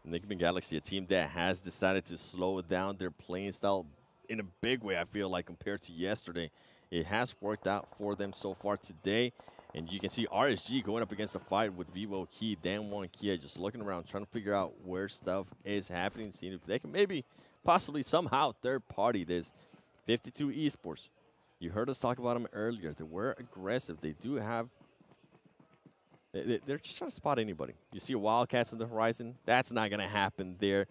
Enigma Galaxy, a team that has decided to slow down their playing style in a big way, I feel like, compared to yesterday. It has worked out for them so far today. And you can see RSG going up against a fight with Vivo Key, Dan1 Kia, just looking around, trying to figure out where stuff is happening, seeing if they can maybe, possibly, somehow, third-party this. 52 Esports. You heard us talk about them earlier. They were aggressive. They do have... They're just trying to spot anybody. You see Wildcats on the horizon. That's not going to happen there.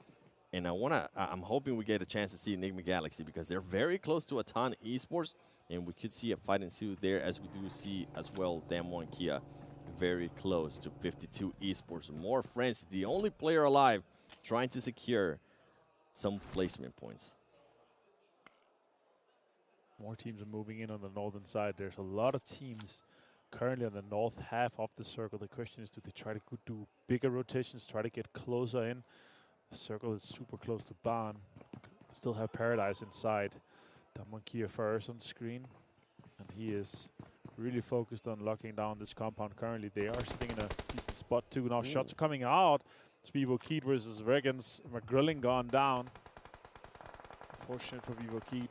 And I'm hoping we get a chance to see Enigma Galaxy because they're very close to Atan Esports. And we could see a fight ensue there, as we do see as well Dan1 Kia very close to 52 Esports. More friends, the only player alive trying to secure some placement points.
More teams are moving in on the northern side. There's a lot of teams currently on the north half of the circle. The question is, do they try to do bigger rotations, try to get closer in? The circle is super close to Ban. Still have Paradise inside. Damonkia first on screen, and he is really focused on locking down this compound currently. They are sitting in a decent spot too. Now shots are coming out. It's Vivo Keat versus Regans. McGrilling gone down. Unfortunate for Vivo Keat.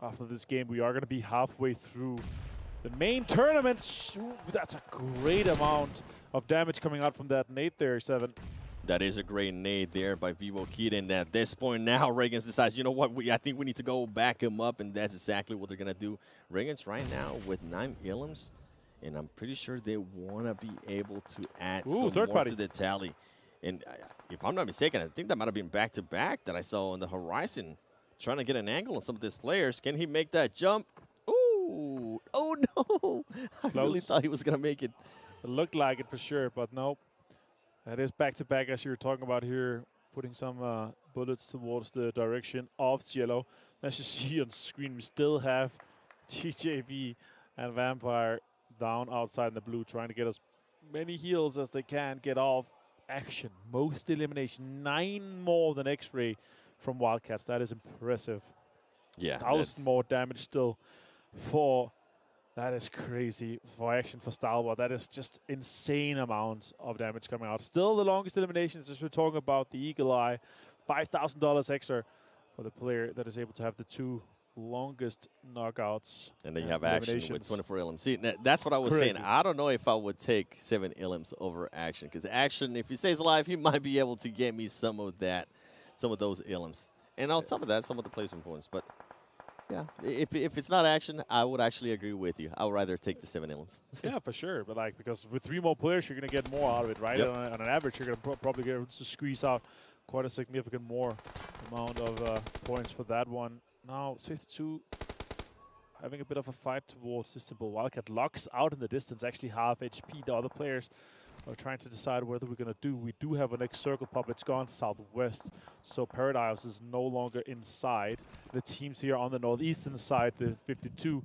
After this game, we are going to be halfway through the main tournament. Ooh, that's a great amount of damage coming out from that nade there, 7.
That is a great nade there by Vivo Keat, and at this point now, Regans decides, you know what, I think we need to go back him up, and that's exactly what they're going to do. Regans right now with 9 Ilums, and I'm pretty sure they want to be able to add some more to the tally. And if I'm not mistaken, I think that might have been back-to-back that I saw on the horizon, trying to get an angle on some of these players. Can he make that jump? Ooh, oh no! I really thought he was going to make it.
It looked like it for sure, but nope. That is back-to-back, as you were talking about here, putting some bullets towards the direction of Cielo. As you see on screen, we still have TJB and Vampire down outside in the blue, trying to get as many heals as they can get off action. Most elimination, 9 more than X-Ray from Wildcats. That is impressive.
Yeah,
1,000 more damage still for... That is crazy for action for Stalwart. That is just insane amounts of damage coming out. Still the longest eliminations, as we're talking about the Eagle Eye. $5,000 extra for the player that is able to have the 2 longest knockouts.
And then you have action with 24 Ilms. See, that's what I was saying. I don't know if I would take 7 Ilms over action, because action, if he stays alive, he might be able to get me some of those Ilms. And on top of that, some of the placement points. But yeah, if it's not action, I would actually agree with you. I would rather take the 7 Ilms.
Yeah, for sure. But like, because with 3 more players, you're going to get more out of it, right?
Yep.
On an average, you're going to probably get able to squeeze out quite a significant more amount of points for that one. Now, 52 having a bit of a fight towards this simple Wildcat. Locks out in the distance, actually half HP. The other players are trying to decide whether we're going to do. We do have a next circle pop. It's gone southwest, so Paradise is no longer inside. The teams here on the northeastern side, the 52,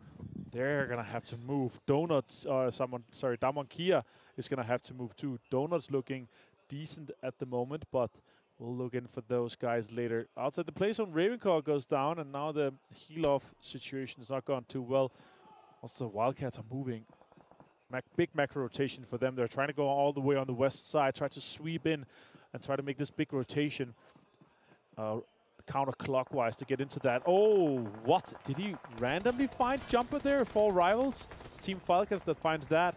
they're going to have to move. Damonkia is going to have to move too. Donuts looking decent at the moment, but we'll look in for those guys later. Outside the play zone, Ravenclaw goes down, and now the heal-off situation has not gone too well. Also, Wildcats are moving. Big macro rotation for them. They're trying to go all the way on the west side, try to sweep in and try to make this big rotation counterclockwise to get into that. Oh, what? Did he randomly find jumper there? 4 rivals? It's Team Falcons that finds that.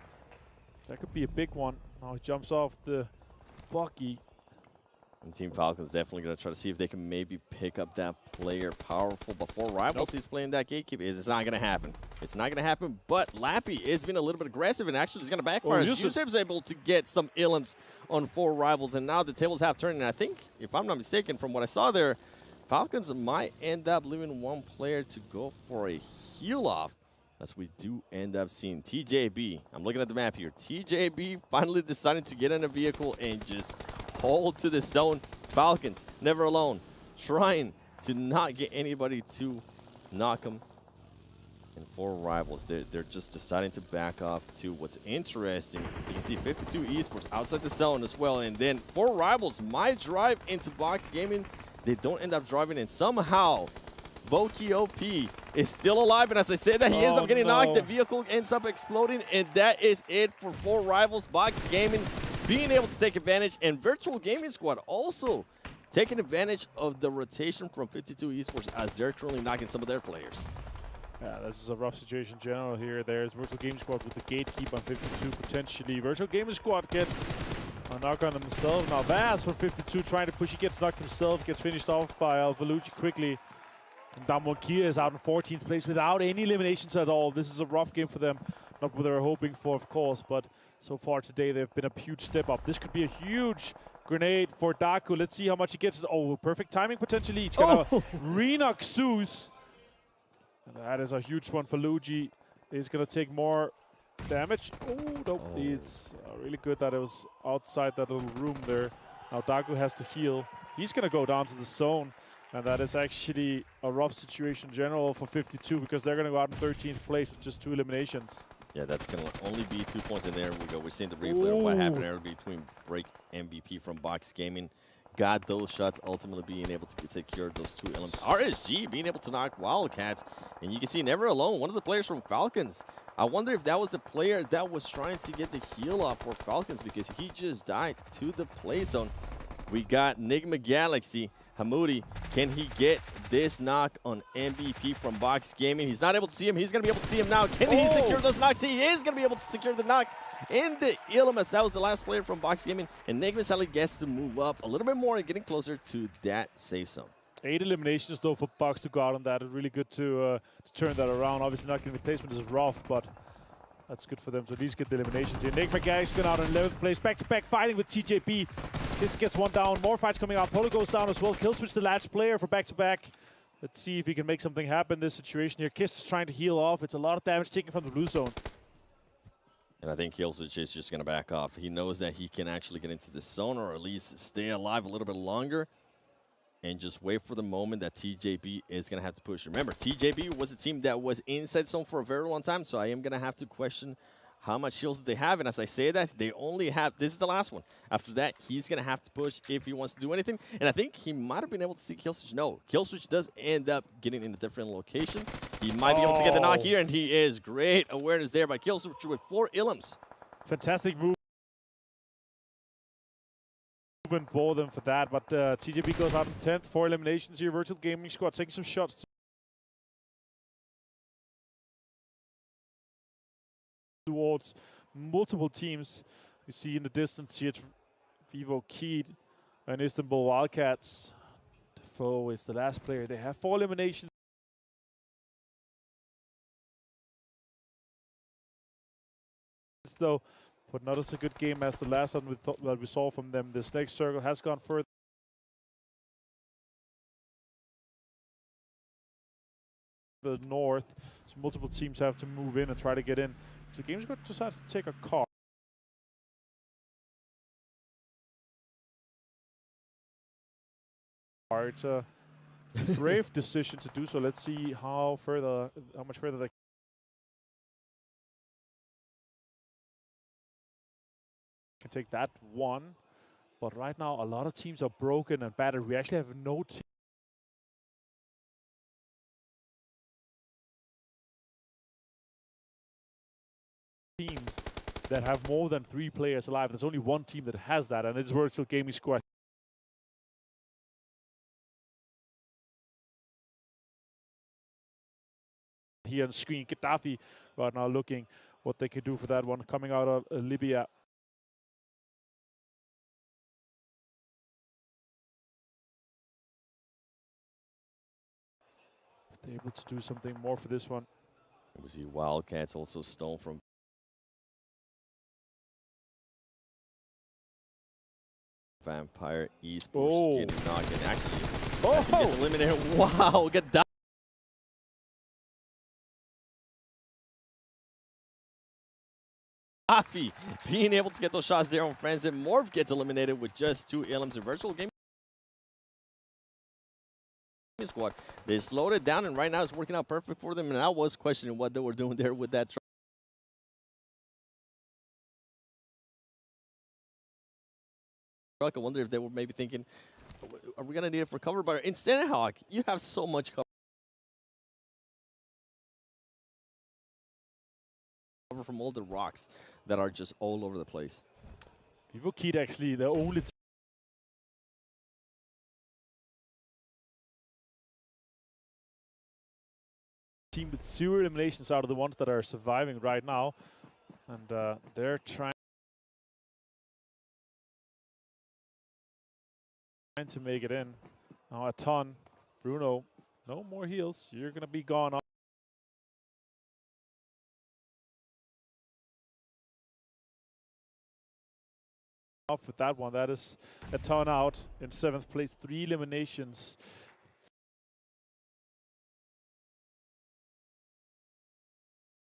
That could be a big one. Now he jumps off the buggy.
And Team Falcons definitely going to try to see if they can maybe pick up that player powerful before Rivals. He's playing that gatekeeper. It's not going to happen. It's not going to happen, but Lappy is being a little bit aggressive and actually is going to backfire. Yusuf's able to get some Ilms on 4 Rivals, and now the tables have turned. And I think, if I'm not mistaken, from what I saw there, Falcons might end up leaving 1 player to go for a heal-off. As we do end up seeing TJB. I'm looking at the map here. TJB finally deciding to get in a vehicle and just hold to the zone. Falcons, never alone, trying to not get anybody to knock them. And 4 Rivals, they're just deciding to back off to what's interesting. You can see 52 Esports outside the zone as well. And then 4 Rivals might drive into Box Gaming. They don't end up driving, and somehow Voki OP is still alive, and as I said that, he ends up getting knocked. The vehicle ends up exploding, and that is it for 4 Rivals. Box Gaming being able to take advantage, and Virtual Gaming Squad also taking advantage of the rotation from 52 Esports as they're currently knocking some of their players.
Yeah, this is a rough situation in general here. There's Virtual Gaming Squad with the gatekeep on 52 potentially. Virtual Gaming Squad gets a knock on himself. Now Vaz for 52 trying to push. He gets knocked himself, gets finished off by Alvalucci quickly. Damonkia is out in 14th place without any eliminations at all. This is a rough game for them. Not what they were hoping for, of course, but so far today they've been a huge step up. This could be a huge grenade for Daku. Let's see how much he gets. Oh, perfect timing potentially. He's going to re-knock Zeus. That is a huge one for Luigi. He's going to take more damage. Oh, nope. It's really good that it was outside that little room there. Now Daku has to heal. He's going to go down to the zone. And that is actually a rough situation in general for 52 because they're going to go out in 13th place with just 2 eliminations.
Yeah, that's going to only be 2 points in there. We go. We're seeing the replay of what happened there between Break MVP from Box Gaming got those shots, ultimately being able to secure those 2 elements. RSG being able to knock Wildcats, and you can see Never Alone, one of the players from Falcons. I wonder if that was the player that was trying to get the heal off for Falcons, because he just died to the play zone. We got Nigma Galaxy. Hamoudi, can he get this knock on MVP from Box Gaming? He's not able to see him. He's going to be able to see him now. Can he secure those knocks? He is going to be able to secure the knock in the Illumis. That was the last player from Box Gaming. And Nigma Sally gets to move up a little bit more and getting closer to that safe zone.
8 eliminations, though, for Box to go out on that. It's really good to turn that around. Obviously, not getting the placement is rough, but that's good for them to at least get the eliminations here. Nick McGarry's going out in 11th place. Back-to-back fighting with TJP. This gets one down. More fights coming out. Polo goes down as well. Killswitch, the last player for back-to-back. Let's see if he can make something happen in this situation here. Kiss is trying to heal off. It's a lot of damage taken from the blue zone.
And I think Killswitch is just going to back off. He knows that he can actually get into the zone, or at least stay alive a little bit longer and just wait for the moment that TJP is going to have to push. Remember, TJP was a team that was inside zone for a very long time, so I am going to have to question how much shields they have. And as I say that, they only have, this is the last one. After that, he's going to have to push if he wants to do anything. And I think he might have been able to see Killswitch. No, Killswitch does end up getting in a different location. He might be able to get the knock here, and he is. Great awareness there by Killswitch with 4 Illims.
Fantastic move for them for that, but TJP goes out in 10th. 4 eliminations here. Virtual Gaming Squad taking some shots towards multiple teams. You see in the distance here, Vivo Keed and Istanbul Wildcats. Defoe is the last player. They have 4 eliminations, though, but not as a good game as the last one that we saw from them. This next circle has gone further north, so multiple teams have to move in and try to get in. So the Gamers8 decides to take a car. It's a brave decision to do so. Let's see how much further they can take that one. But right now, a lot of teams are broken and battered. We actually have no teams that have more than 3 players alive. There's only one team that has that, and it's Virtual Gaming Squad. Here on screen, Gaddafi right now looking what they can do for that one, coming out of Libya. If they're able to do something more for this one.
We see Wildcats also stolen from Vampire Esports getting knocked in. Actually, gets eliminated. Wow, Gaddafi being able to get those shots there on friends, and Morph gets eliminated with just 2 Illims in Virtual Gaming Squad. They slowed it down, and right now it's working out perfect for them, and I was questioning what they were doing there with that truck. I wonder if they were maybe thinking, are we going to need it for cover? But instead, Hawk, you have so much cover from all the rocks that are just all over the place.
Vivo Keed actually the only team with 0 eliminations out of the ones that are surviving right now, and they're trying to make it in. Now a ton. Bruno, no more heals. You're going to be gone off with that one. That is a ton out in 7th place. 3 eliminations.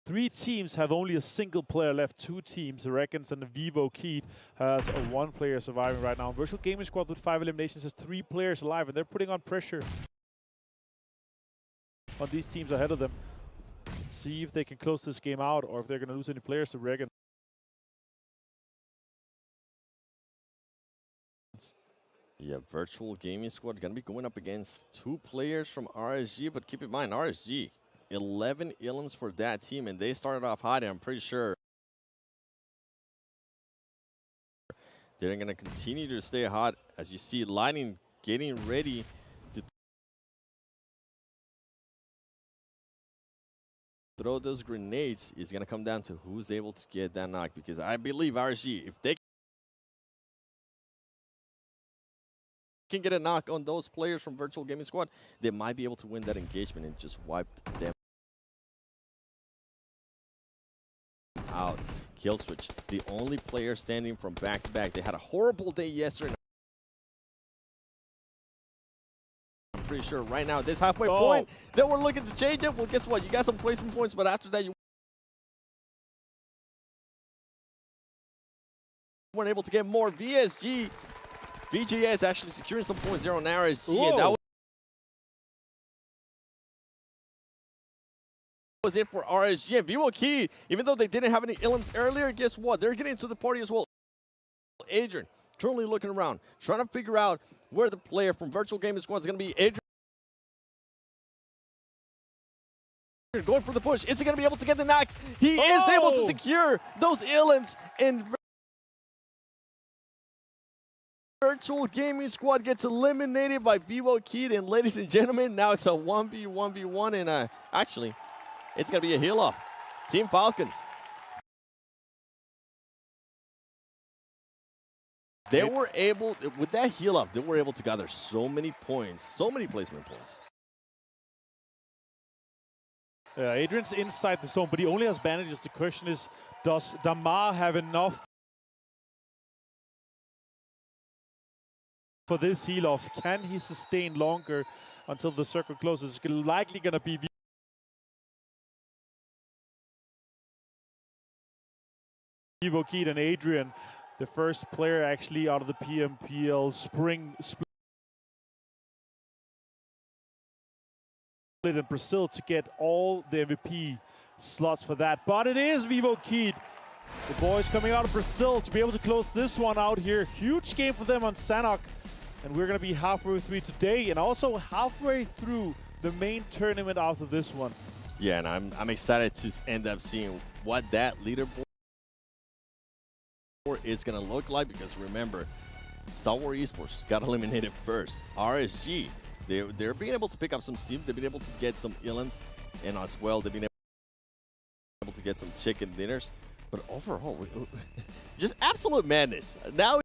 Three teams have only a single player left. 2 teams, Reckons and Vivo Keed, has a 1 player surviving right now. Virtual Gaming Squad with 5 eliminations has 3 players alive, and they're putting on pressure on these teams ahead of them. Let's see if they can close this game out, or if they're going to lose any players to Reckon.
Yeah, virtual gaming squad gonna be going up against 2 players from RSG, but keep in mind, RSG, 11 elims for that team, and they started off hot, and I'm pretty sure they're gonna continue to stay hot. As you see, Lightning getting ready to throw those grenades. Is gonna come down to who's able to get that knock, because I believe RSG, if they can get a knock on those players from Virtual Gaming Squad, they might be able to win that engagement and just wipe them out. Kill switch, the only player standing from back to back. They had a horrible day yesterday. I'm pretty sure right now, this halfway point, they were looking to change it. Well, guess what? You got some placement points, but after that, you weren't able to get more. VGS actually securing some points there on RSG, and that was it for RSG. And Vivo Key, even though they didn't have any elims earlier, guess what? They're getting into the party as well. Adrian, currently looking around, trying to figure out where the player from Virtual Gaming Squad is going to be. Adrian going for the push. Is he going to be able to get the knock? He is able to secure those elims, and Virtual Gaming Squad gets eliminated by Vivo Key. And ladies and gentlemen, now it's a 1v1v1, and actually, it's going to be a heal-off. Team Falcons. They were able, with that heal-off, they were able to gather so many points, so many placement points.
Adrian's inside the zone, but he only has bandages. The question is, does Damar have enough for this heal-off? Can he sustain longer until the circle closes? It's likely going to be Vivo Key and Adrian, the first player actually out of the PMPL spring split in Brazil to get all the MVP slots for that. But it is Vivo Key, the boys coming out of Brazil, to be able to close this one out here. Huge game for them on Sanhok. And we're going to be halfway through today and also halfway through the main tournament after this one.
Yeah, and I'm excited to end up seeing what that leaderboard is going to look like, because remember, Star Wars Esports got eliminated first. RSG, they're being able to pick up some steam. They've been able to get some elims, and as well, they've been able to get some chicken dinners. But overall, just absolute madness. Now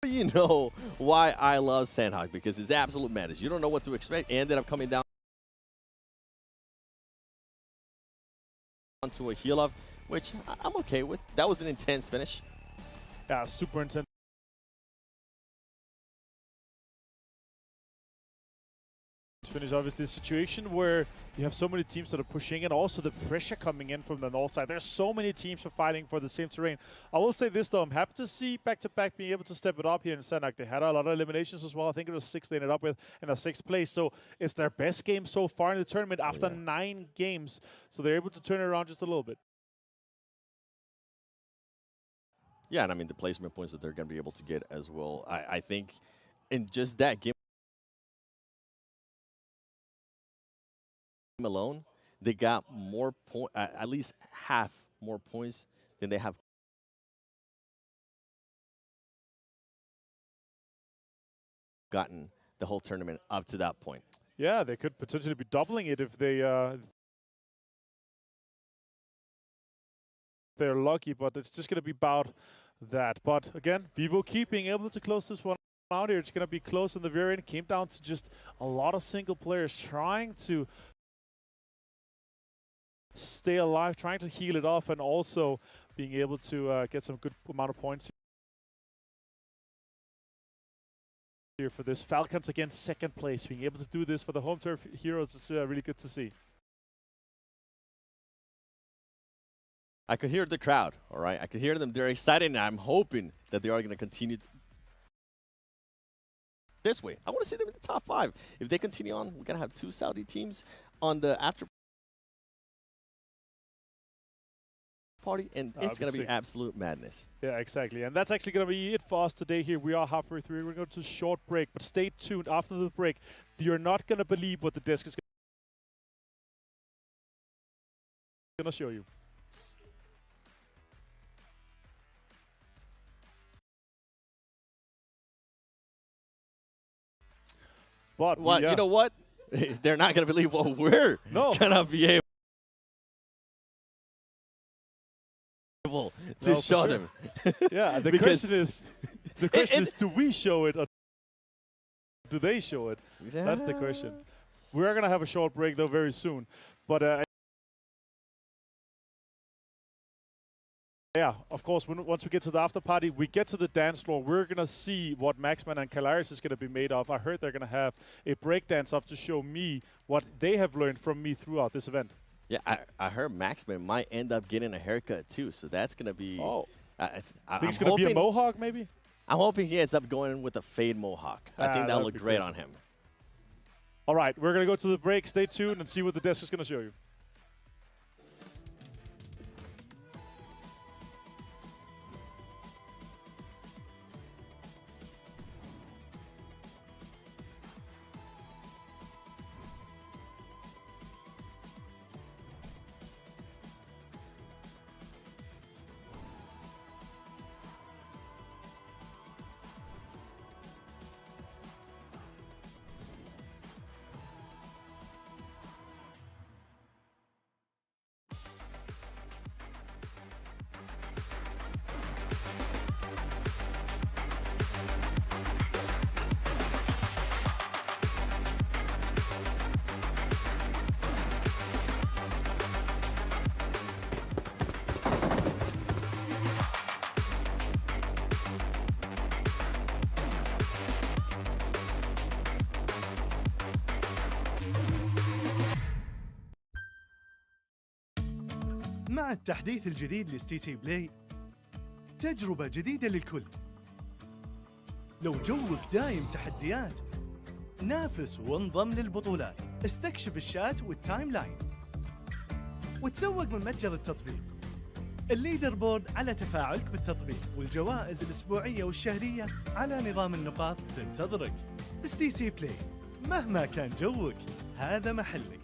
you know why I love Sanhok, because it's absolute madness. You don't know what to expect. Ended up coming down to a heal-off, which I'm okay with. That was an intense finish.
Yeah, super intense finish. Obviously, a situation where you have so many teams that are pushing, and also the pressure coming in from the north side. There's so many teams are fighting for the same terrain. I will say this though, I'm happy to see back-to-back being able to step it up here in Sanhok. They had a lot of eliminations as well. I think it was 6 they ended up with in a 6th place. So it's their best game so far in the tournament after 9 games. So they're able to turn it around just a little bit.
Yeah, and I mean the placement points that they're going to be able to get as well. I think in just that game alone, they got more point, at least half more points than they have gotten the whole tournament up to that point.
Yeah, they could potentially be doubling it if they're lucky, but it's just going to be about that. But again, Vivo Key being able to close this one out here. It's going to be close in the very end. It came down to just a lot of single players trying to stay alive, trying to heal it off, and also being able to get some good amount of points here for this. Falcons again, 2nd place. Being able to do this for the home turf heroes is really good to see.
I could hear the crowd, all right? I could hear them. They're excited, and I'm hoping that they are going to continue this way. I want to see them in the top 5. If they continue on, we're going to have 2 Saudi teams on the after party, and it's going to be absolute madness.
Yeah, exactly. And that's actually going to be it for us today here. We are halfway through. We're going to a short break, but stay tuned after the break. You're not going to believe what the desk is going to show you. But
what you know what? They're not going to believe what we're going to be able to show them.
Yeah, the question is, do we show it or do they show it? That's the question. We're going to have a short break, though, very soon. But yeah, of course, once we get to the after party, we get to the dance floor. We're going to see what Maxman and Kalaris is going to be made of. I heard they're going to have a breakdance up to show me what they have learned from me throughout this event.
Yeah, I heard Maxman might end up getting a haircut, too, so that's going to be...
Oh. I think it's going to be a mohawk, maybe?
I'm hoping he ends up going with a fade mohawk. I think that'll look great on him.
All right, we're going to go to the break. Stay tuned and see what the desk is going to show you.
مع التحديث الجديد لستي سي بلاي تجربة جديدة للكل. لو جوك دايم تحديات نافس وانضم للبطولات، استكشف الشات والتايم لاين وتسوق من متجر التطبيق. الليدر بورد على تفاعلك بالتطبيق، والجوائز الأسبوعية والشهرية على نظام النقاط تنتظرك. ستي سي بلاي، مهما كان جوك هذا محلك.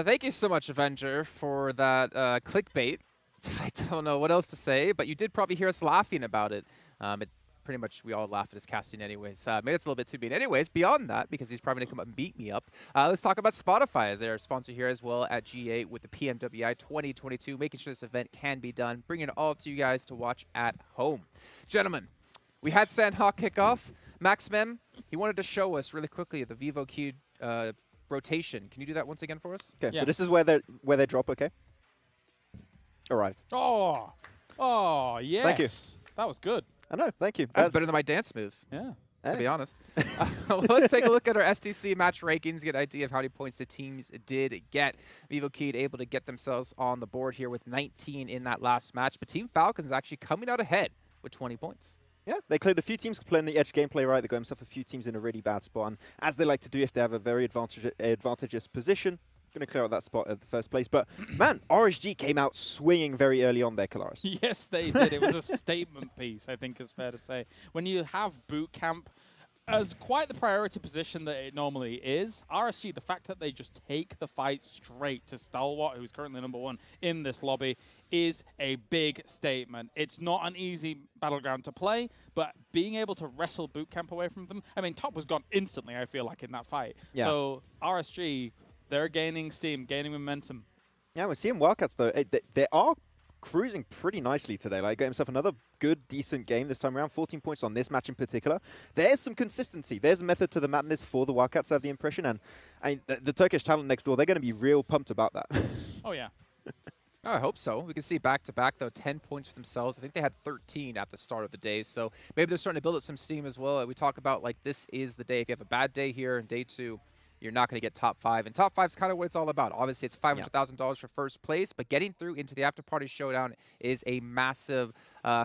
Thank you so much, Avenger, for that clickbait. I don't know what else to say, but you did probably hear us laughing about it. Pretty much we all laugh at his casting anyways. Maybe it's a little bit too mean. Anyways, beyond that, because he's probably going to come up and beat me up, let's talk about Spotify as their sponsor here as well at G8 with the PMWI 2022, making sure this event can be done, bringing it all to you guys to watch at home. Gentlemen, we had Sandhawk kick off. Maxman, he wanted to show us really quickly the Vivo Q rotation. Can you do that once again for us?
Okay, so this is where they drop, okay? Arrived.
Oh, yes.
Thank you.
That was good.
I know, thank you.
That's better than my dance moves.
Yeah.
to be honest. Let's take a look at our STC match rankings, get an idea of how many points the teams did get. Vivo Kid able to get themselves on the board here with 19 in that last match, but Team Falcons is actually coming out ahead with 20 points.
Yeah, they cleared a few teams playing the edge gameplay right. They got themselves a few teams in a really bad spot. And as they like to do if they have a very advantageous position, going to clear out that spot at the first place. But, man, RSG came out swinging very early on there, Kalaris.
Yes, they did. It was a statement piece, I think is fair to say. When you have boot camp as quite the priority position that it normally is, RSG, the fact that they just take the fight straight to Stalwart, who's currently #1 in this lobby, is a big statement. It's not an easy battleground to play, but being able to wrestle boot camp away from them, I mean, top was gone instantly, I feel like, in that fight. Yeah. So RSG, they're gaining steam, gaining momentum.
Yeah, we're seeing Wildcats, though. They are cruising pretty nicely today. Like, got himself another good, decent game this time around. 14 points on this match in particular. There's some consistency. There's a method to the madness for the Wildcats, I have the impression. And the Turkish talent next door, they're going to be real pumped about that.
Oh, yeah.
Oh, I hope so. We can see back-to-back, though, 10 points for themselves. I think they had 13 at the start of the day, so maybe they're starting to build up some steam as well. We talk about, like, this is the day. If you have a bad day here in day 2, you're not going to get top 5. And top 5 is kind of what it's all about. Obviously, it's $500,000 for first place, but getting through into the after-party showdown is a massive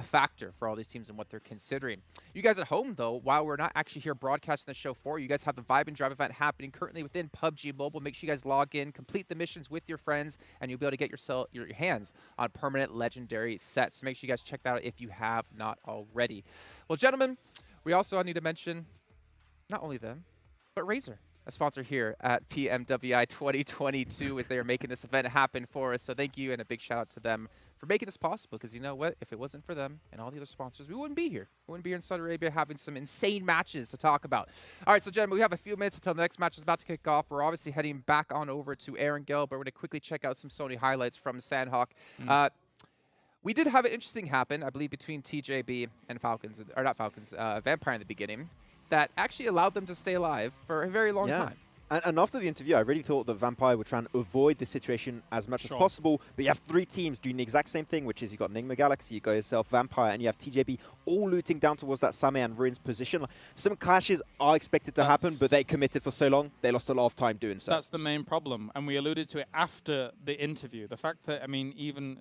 factor for all these teams and what they're considering. You guys at home, though, while we're not actually here broadcasting the show for you, guys have the Vibe and Drive event happening currently within PUBG Mobile. Make sure you guys log in, complete the missions with your friends, and you'll be able to get your hands on permanent legendary sets. So make sure you guys check that out if you have not already. Well, gentlemen, we also need to mention not only them, but Razer, a sponsor here at PMWI 2022, as they are making this event happen for us. So thank you, and a big shout out to them for making this possible, because you know what? If it wasn't for them and all the other sponsors, we wouldn't be here. We wouldn't be here in Saudi Arabia having some insane matches to talk about. All right, so gentlemen, we have a few minutes until the next match is about to kick off. We're obviously heading back on over to Erangel, but we're going to quickly check out some Sony highlights from Sandhawk. We did have an interesting happen, I believe, between TJB and Falcons, or not Falcons, Vampire in the beginning, that actually allowed them to stay alive for a very long time.
And after the interview, I really thought that Vampire would try and avoid this situation as much as possible. But you have 3 teams doing the exact same thing, which is you got Enigma Galaxy, you got yourself Vampire, and you have TJB all looting down towards that Same and Ruins position. Some clashes are expected to happen, but they committed for so long, they lost a lot of time doing so.
That's the main problem, and we alluded to it after the interview. The fact that, I mean, even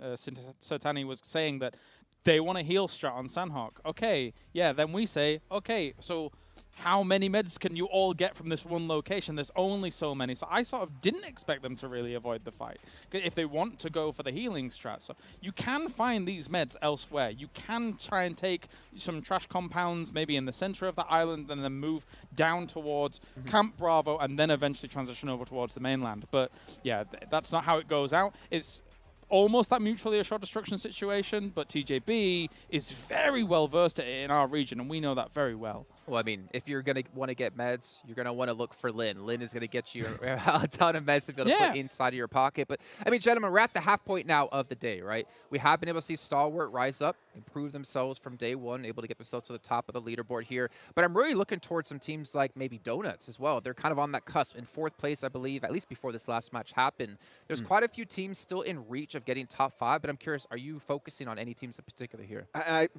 Sertani was saying that they want to heal strat on Sandhawk. Okay, yeah, then we say, okay, so how many meds can you all get from this one location? There's only so many. So I sort of didn't expect them to really avoid the fight if they want to go for the healing strat. So you can find these meds elsewhere. You can try and take some trash compounds maybe in the center of the island and then move down towards Camp Bravo and then eventually transition over towards the mainland. But yeah, that's not how it goes out. It's almost that mutually assured destruction situation, but TJB is very well versed in our region, and we know that very well.
Well, I mean, if you're going to want to get meds, you're going to want to look for Lin. Lin is going to get you a ton of meds to be able to put inside of your pocket. But, I mean, gentlemen, we're at the half point now of the day, right? We have been able to see Stalwart rise up, improve themselves from day 1, able to get themselves to the top of the leaderboard here. But I'm really looking towards some teams like maybe Donuts as well. They're kind of on that cusp. In 4th place, I believe, at least before this last match happened. There's quite a few teams still in reach of getting top 5, but I'm curious, are you focusing on any teams in particular here?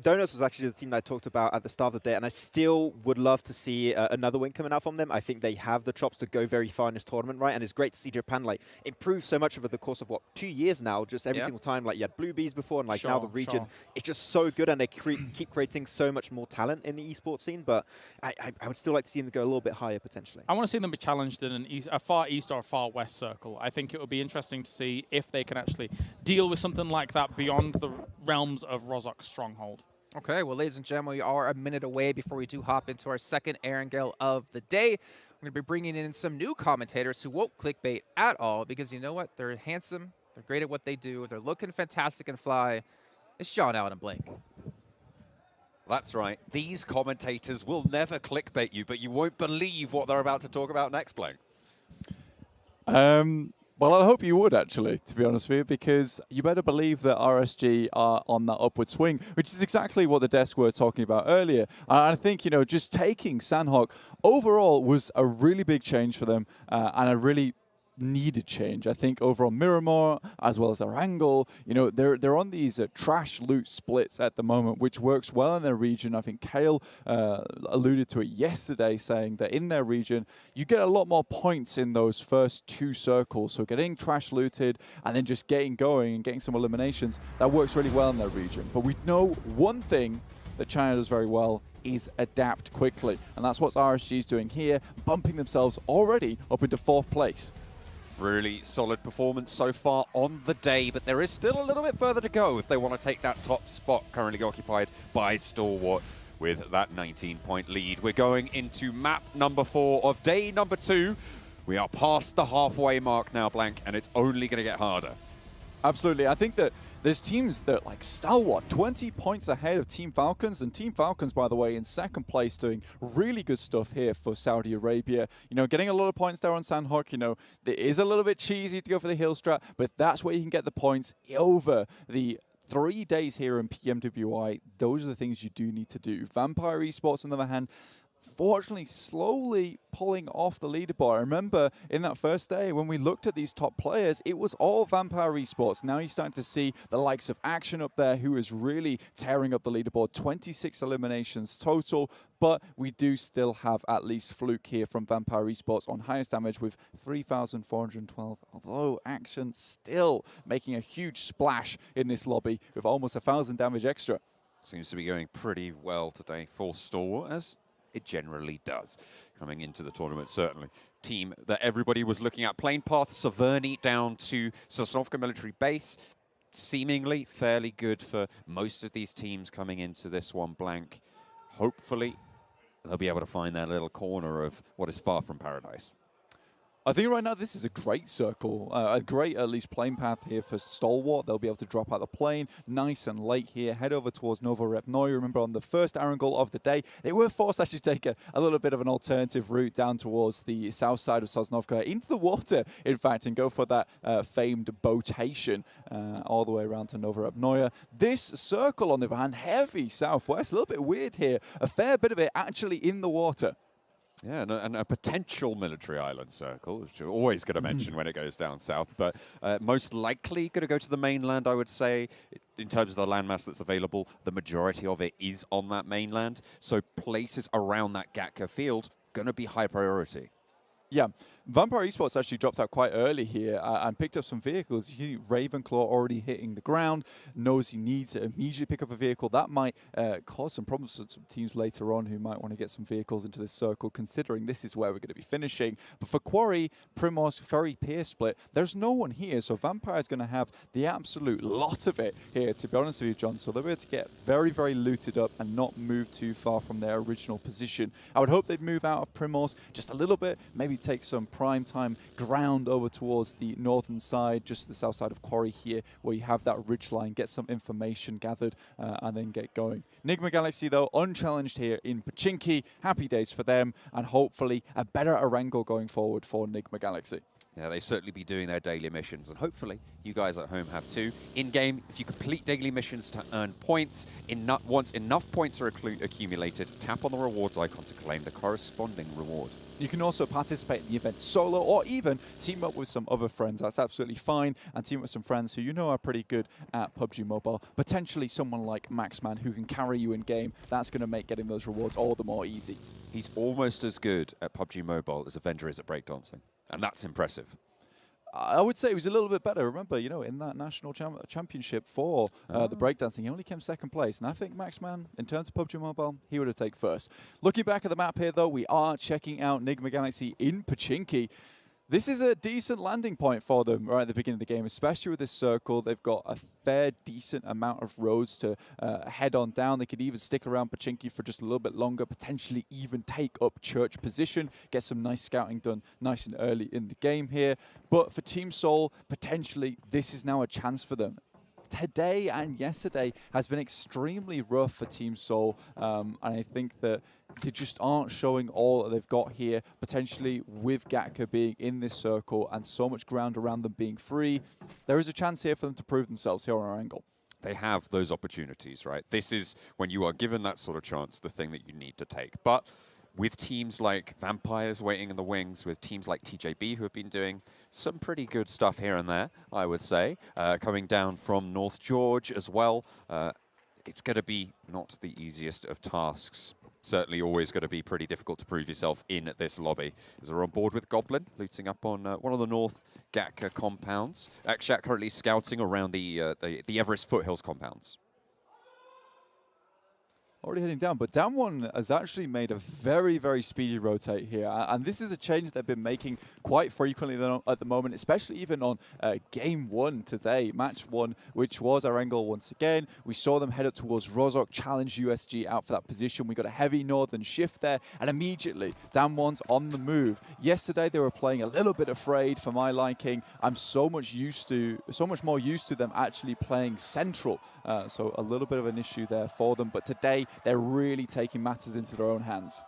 Donuts was actually the team that I talked about at the start of the day, and I still would love to see another win coming out from them. I think they have the chops to go very far in this tournament, right? And it's great to see Japan like improve so much over the course of 2 years now. Just every single time, like you had Blue Bees before, and like now the region, it's just so good, and they keep creating so much more talent in the esports scene. But I would still like to see them go a little bit higher potentially.
I want to see them be challenged in a far east or a far west circle. I think it would be interesting to see if they can actually deal with something like that beyond the realms of Rozok's stronghold.
Okay, well, ladies and gentlemen, we are a minute away before we do hop into our second Erangel of the day. We're going to be bringing in some new commentators who won't clickbait at all, because you know what? They're handsome, they're great at what they do, they're looking fantastic and fly. It's John, Allen, and Blake.
That's right. These commentators will never clickbait you, but you won't believe what they're about to talk about next, Blake.
Well, I hope you would, actually, to be honest with you, because you better believe that RSG are on that upward swing, which is exactly what the desk were talking about earlier. I think, you know, just taking Sandhawk overall was a really big change for them, and a really needed change. I think over on Miramar, as well as Erangel, you know, they're on these trash loot splits at the moment, which works well in their region. I think Kale alluded to it yesterday, saying that in their region, you get a lot more points in those first 2 circles. So getting trash looted and then just getting going and getting some eliminations, that works really well in their region. But we know one thing that China does very well is adapt quickly. And that's what RSG's doing here, bumping themselves already up into 4th place.
Really solid performance so far on the day, but there is still a little bit further to go if they want to take that top spot currently occupied by Stalwart with that 19-point lead. We're going into map number 4 of day number 2. We are past the halfway mark now, Blank, and it's only going to get harder.
Absolutely. I think that there's teams that, like Stalwart, 20 points ahead of Team Falcons. And Team Falcons, by the way, in 2nd place, doing really good stuff here for Saudi Arabia. You know, getting a lot of points there on Sandhook. You know, it is a little bit cheesy to go for the hill strat, but that's where you can get the points over the 3 days here in PMWI. Those are the things you do need to do. Vampire Esports, on the other hand, fortunately slowly pulling off the leaderboard. I remember in that first day when we looked at these top players, it was all Vampire Esports. Now you're starting to see the likes of Action up there, who is really tearing up the leaderboard. 26 eliminations total, but we do still have at least Fluke here from Vampire Esports on highest damage with 3,412, although Action still making a huge splash in this lobby with almost 1,000 damage extra.
Seems to be going pretty well today for Stalwart, as it generally does. Coming into the tournament, certainly. Team that everybody was looking at. Plane path, Severny down to Sosnovka Military Base. Seemingly fairly good for most of these teams coming into this one, Blank. Hopefully, they'll be able to find that little corner of what is far from paradise.
I think right now this is a great circle, a great at least plane path here for Stalwart. They'll be able to drop out the plane nice and late here, head over towards Novorepnoye. Remember on the first Erangel of the day, they were forced to actually take a little bit of an alternative route down towards the south side of Sosnovka, into the water, in fact, and go for that famed boatation all the way around to Novorepnoye. This circle, on the other hand, heavy southwest, a little bit weird here, a fair bit of it actually in the water.
Yeah, and a potential military island circle, which you're always going to mention when it goes down south, but most likely going to go to the mainland, I would say. In terms of the landmass that's available, the majority of it is on that mainland, so places around that Gatka field going to be high priority.
Yeah, Vampire Esports actually dropped out quite early here and picked up some vehicles. You see Ravenclaw already hitting the ground, knows he needs to immediately pick up a vehicle. That might cause some problems for some teams later on who might want to get some vehicles into this circle, considering this is where we're going to be finishing. But for Quarry, Primos, Ferry Pier split, there's no one here, so Vampire's going to have the absolute lot of it here, to be honest with you, John. So they'll be able to get very, very looted up and not move too far from their original position. I would hope they'd move out of Primos just a little bit, maybe take some prime time ground over towards the northern side, just the south side of Quarry here, where you have that ridge line, get some information gathered, and then get going. Nigma Galaxy, though, unchallenged here in Pachinki. Happy days for them, and hopefully a better Erangel going forward for Nigma Galaxy.
Yeah, they've certainly be doing their daily missions, and hopefully you guys at home have too. In-game, if you complete daily missions to earn points, once enough points are accumulated, tap on the rewards icon to claim the corresponding reward.
You can also participate in the event solo or even team up with some other friends. That's absolutely fine. And team up with some friends who you know are pretty good at PUBG Mobile. Potentially someone like Maxman who can carry you in game. That's going to make getting those rewards all the more easy.
He's almost as good at PUBG Mobile as Avenger is at breakdancing. And that's impressive.
I would say he was a little bit better. Remember, you know, in that national championship for the breakdancing, he only came second place. And I think Maxman, in terms of PUBG Mobile, he would have taken first. Looking back at the map here, though, we are checking out Nigma Galaxy in Pachinki. This is a decent landing point for them right at the beginning of the game, especially with this circle. They've got a fair, decent amount of roads to head on down. They could even stick around Pachinki for just a little bit longer, potentially even take up church position, get some nice scouting done nice and early in the game here. But for Team Seoul, potentially this is now a chance for them. Today and yesterday has been extremely rough for Team Seoul, and I think that they just aren't showing all that they've got here, potentially with Gatka being in this circle and so much ground around them being free. There is a chance here for them to prove themselves here on our angle.
They have those opportunities, right? This is, when you are given that sort of chance, the thing that you need to take. But with teams like Vampires waiting in the wings, with teams like TJB who have been doing some pretty good stuff here and there, I would say. Coming down from North George as well. It's going to be not the easiest of tasks. Certainly always going to be pretty difficult to prove yourself in this lobby. As we're on board with Goblin, looting up on one of the North GAC compounds. Akshat currently scouting around the Everest Foothills compounds.
Already heading down, but down one has actually made a very, very speedy rotate here. And this is a change they've been making quite frequently at the moment, especially even on game one today, match one, which was Erangel once again. We saw them head up towards Rozhok, challenge USG out for that position. We got a heavy northern shift there, and immediately down one's on the move. Yesterday they were playing a little bit afraid for my liking. I'm so much more used to them actually playing central. So a little bit of an issue there for them, but today they're really taking matters into their own hands.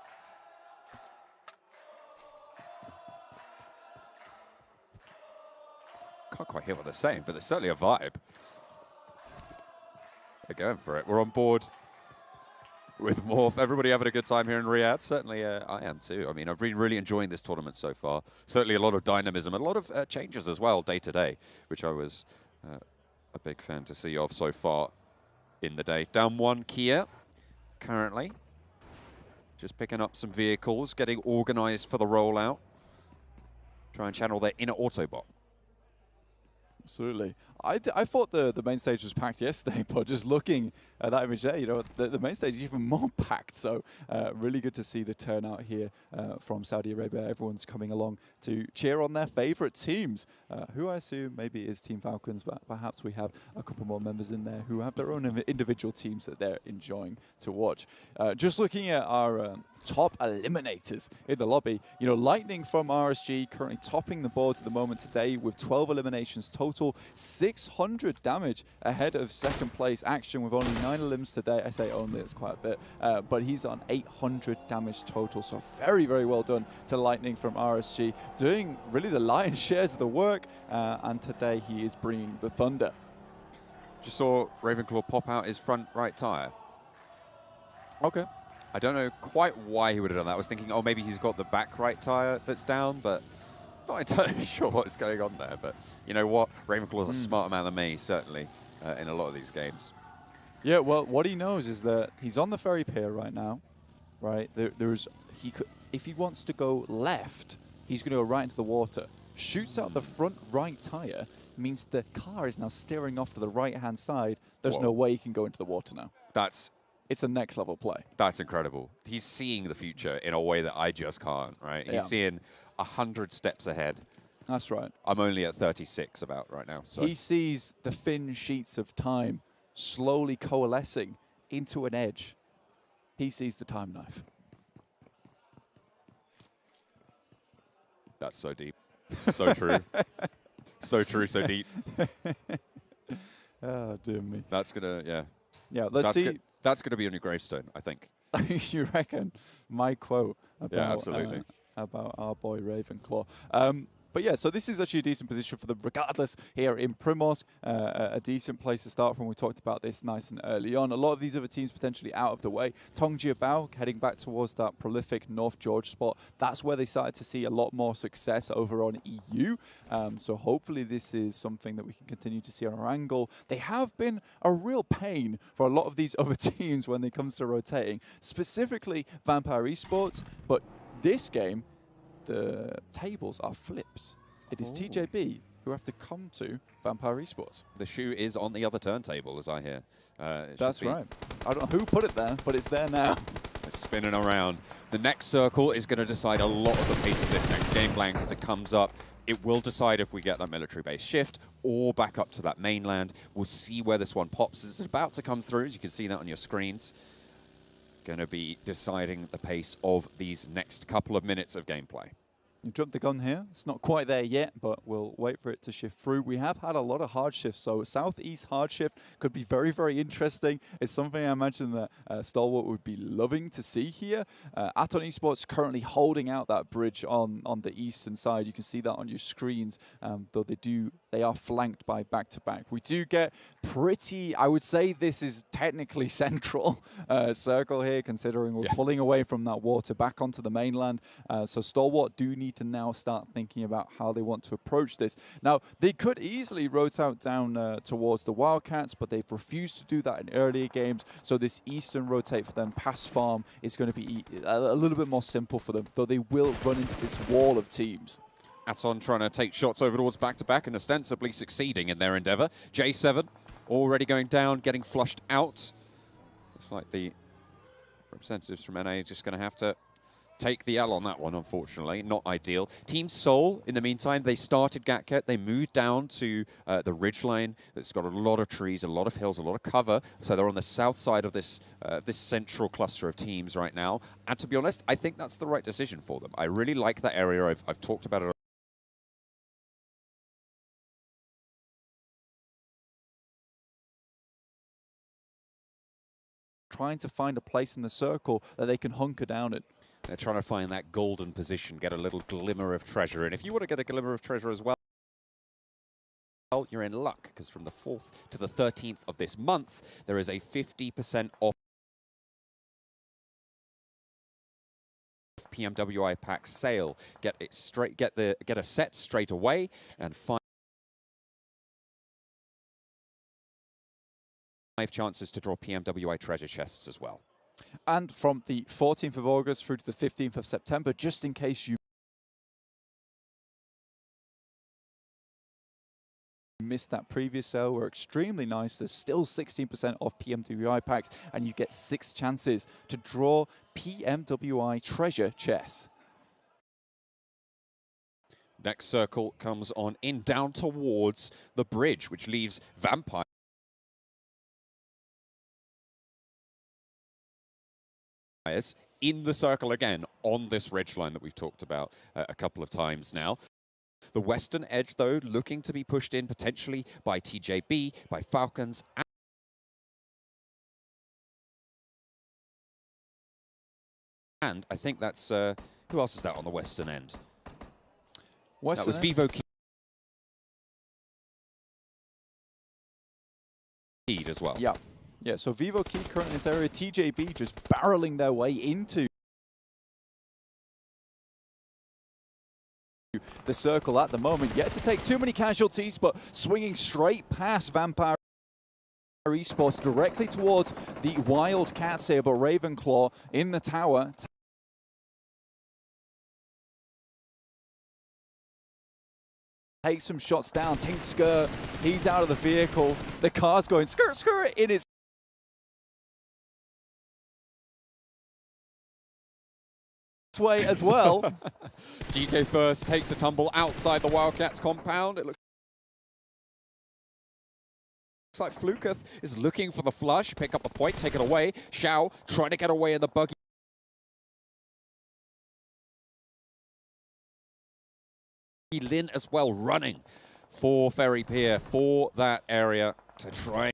Can't quite hear what they're saying, but there's certainly a vibe. They're going for it. We're on board with more. Everybody having a good time here in Riyadh. Certainly I am too. I mean, I've been really enjoying this tournament so far. Certainly a lot of dynamism and a lot of changes as well day to day, which I was a big fan to see of so far in the day. Down one, Kia. Currently, just picking up some vehicles, getting organized for the rollout. Try and channel their inner Autobot.
Absolutely. I thought the main stage was packed yesterday, but just looking at that image there, you know, the main stage is even more packed. So really good to see the turnout here from Saudi Arabia. Everyone's coming along to cheer on their favorite teams, who I assume maybe is Team Falcons, but perhaps we have a couple more members in there who have their own individual teams that they're enjoying to watch. Just looking at our top eliminators in the lobby, you know, Lightning from RSG currently topping the boards at the moment today with 12 eliminations total, 600 damage ahead of second place Action with only 9 elims today. I say only, it's quite a bit, but he's on 800 damage total, so very, very well done to Lightning from RSG, doing really the lion's shares of the work, and today he is bringing the thunder.
Just saw Ravenclaw pop out his front right tire.
Okay.
I don't know quite why he would have done that. I was thinking, oh, maybe he's got the back right tire that's down, but not entirely sure what's going on there. But you know what? Ravenclaw's a smarter man than me, certainly, in a lot of these games.
Yeah, well, what he knows is that he's on the ferry pier right now, right? If he wants to go left, he's going to go right into the water. Shoots out the front right tire, means the car is now steering off to the right-hand side. There's no way he can go into the water now. It's a next level play.
That's incredible. He's seeing the future in a way that I just can't, right? He's seeing 100 steps ahead.
That's right.
I'm only at 36 about right now. So.
He sees the thin sheets of time slowly coalescing into an edge. He sees the time knife.
That's so deep. So true. So true, so deep.
Oh, dear me.
That's going to,
Yeah, let's see.
That's going to be on your gravestone, I think.
You reckon? My quote about,
absolutely.
About our boy Ravenclaw. But yeah, so this is actually a decent position for them regardless here in Primorsk. A decent place to start from. We talked about this nice and early on. A lot of these other teams potentially out of the way. Tongjiabao heading back towards that prolific North George spot. That's where they started to see a lot more success over on EU. So hopefully this is something that we can continue to see on our angle. They have been a real pain for a lot of these other teams when it comes to rotating, specifically Vampire Esports. But this game, the tables are flipped. It is TJB who have to come to Vampire Esports.
The shoe is on the other turntable, as I hear.
That's right. I don't know who put it there, but it's there now.
It's spinning around. The next circle is going to decide a lot of the pace of this next game plan as it comes up. It will decide if we get that military base shift or back up to that mainland. We'll see where this one pops. It's about to come through, as you can see that on your screens. Going to be deciding the pace of these next couple of minutes of gameplay.
You jumped the gun here. It's not quite there yet, but we'll wait for it to shift through. We have had a lot of hard shifts, so southeast hard shift could be very, very interesting. It's something I imagine that Stalwart would be loving to see here. Aton Esports currently holding out that bridge on the eastern side. You can see that on your screens, though they they are flanked by back-to-back. We do get pretty, I would say this is technically central circle here, considering we're pulling away from that water back onto the mainland. So Stalwart do need to now start thinking about how they want to approach this. Now, they could easily rotate down towards the Wildcats, but they've refused to do that in earlier games. So this eastern rotate for them past farm is going to be a little bit more simple for them, though they will run into this wall of teams.
Aton trying to take shots over towards back-to-back and ostensibly succeeding in their endeavor. J7 already going down, getting flushed out. Looks like the representatives from NA just going to have to take the L on that one, unfortunately. Not ideal. Team Seoul, in the meantime, they started Gatket. They moved down to the ridgeline that's got a lot of trees, a lot of hills, a lot of cover. So they're on the south side of this this central cluster of teams right now. And to be honest, I think that's the right decision for them. I really like that area. I've talked about it.
Trying to find a place in the circle that they can hunker down at.
They're trying to find that golden position, get a little glimmer of treasure. And if you want to get a glimmer of treasure as well, you're in luck, because from the 4th to the 13th of this month, there is a 50% off PMWI pack sale. Get it straight, get a set straight away, and 5 chances to draw PMWI treasure chests as well.
And from the 14th of August through to the 15th of September, just in case you missed that previous sale, were extremely nice. There's still 16% off PMWI packs, and you get 6 chances to draw PMWI treasure chests.
Next circle comes on in down towards the bridge, which leaves Vampire in the circle again on this ridgeline that we've talked about a couple of times now. The western edge, though, looking to be pushed in potentially by TJB, by Falcons, and I think that's who else is that on the western end? That was Vivo Keed as well.
Yeah. Yeah, so Vivo Key currently in this area, TJB just barreling their way into the circle at the moment. Yet to take too many casualties, but swinging straight past Vampire Esports directly towards the Wildcats here, but Ravenclaw in the tower. Takes some shots down. Tinsker, he's out of the vehicle. The car's going skirt, skirt in its way as well.
GK first takes a tumble outside the Wildcats compound. It looks like Fluketh is looking for the flush, pick up the point, take it away. Xiao trying to get away in the buggy. Lin as well running for Ferry Pier for that area to try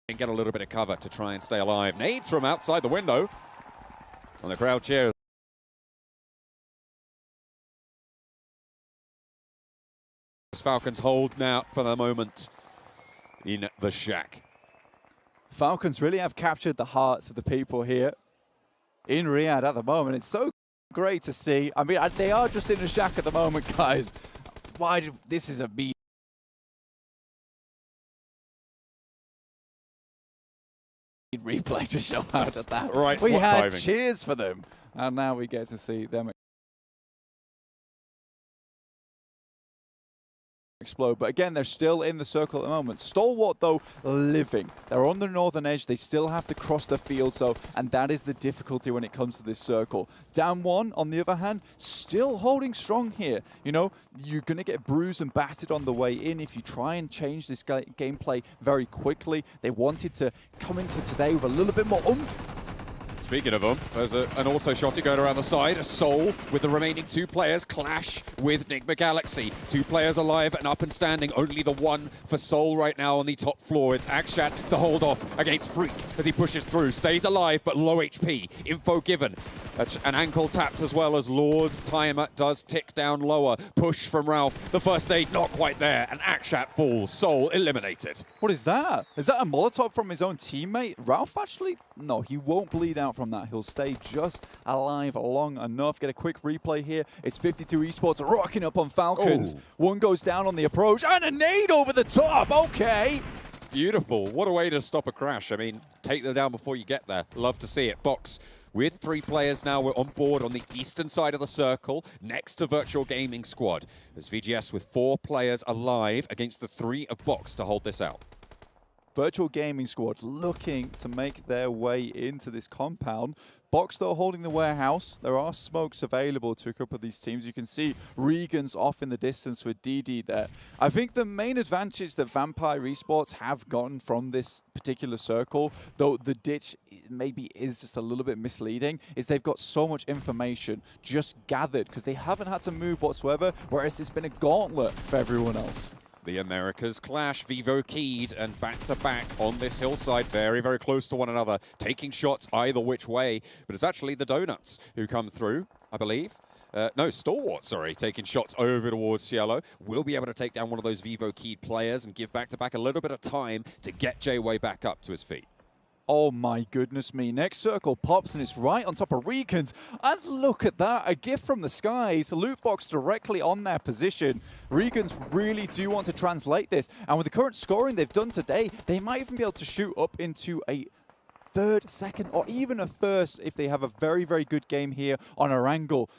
and get a little bit of cover to try and stay alive. Nades from outside the window, and the crowd cheers. Falcons hold now for the moment in the shack.
Falcons really have captured the hearts of the people here in Riyadh at the moment. It's so great to see. I mean, they are just in the shack at the moment, guys. Why? This is a beat. Replay to show out at that.
Right,
we had
timing.
Cheers for them, and now we get to see them explode. But again, they're still in the circle at the moment. Stalwart, though, living. They're on the northern edge. They still have to cross the field, so, and that is the difficulty when it comes to this circle. Down one, on the other hand, still holding strong here. You know, you're going to get bruised and battered on the way in if you try and change this gameplay very quickly. They wanted to come into today with a little bit more oomph.
Speaking of them, there's an auto shotty going around the side. A Soul with the remaining 2 players clash with Nigma Galaxy. 2 players alive and up and standing. Only the one for Soul right now on the top floor. It's Akshat to hold off against Freak as he pushes through. Stays alive, but low HP. Info given. That's an ankle tapped as well as Lord's timer does tick down lower. Push from Ralph. The first aid not quite there. And Akshat falls. Soul eliminated.
What is that? Is that a Molotov from his own teammate? Ralph actually? No, he won't bleed out from that. He'll stay just alive long enough. Get a quick replay here. It's 52 Esports rocking up on Falcons. One goes down on the approach and a nade over the top. Okay.
Beautiful. What a way to stop a crash. I mean, take them down before you get there. Love to see it. Box with 3 players now. We're on board on the eastern side of the circle, next to Virtual Gaming Squad. As VGS with 4 players alive against the 3 of Box to hold this out.
Virtual Gaming Squad looking to make their way into this compound. Box, though, holding the warehouse. There are smokes available to a couple of these teams. You can see Regan's off in the distance with DD there. I think the main advantage that Vampire Esports have gotten from this particular circle, though the ditch maybe is just a little bit misleading, is they've got so much information just gathered because they haven't had to move whatsoever, whereas it's been a gauntlet for everyone else.
The Americas clash, Vivo keyed and back-to-back on this hillside, very, very close to one another, taking shots either which way. But it's actually the Donuts who come through, I believe. No, Stalwart, sorry, taking shots over towards Cielo. Will be able to take down one of those Vivo keyed players and give back-to-back a little bit of time to get J-Way back up to his feet.
Oh my goodness me. Next circle pops and it's right on top of Regan's. And look at that, a gift from the skies. A loot box directly on their position. Regan's really do want to translate this. And with the current scoring they've done today, they might even be able to shoot up into a 3rd, 2nd, or even a 1st if they have a very, very good game here on Erangel.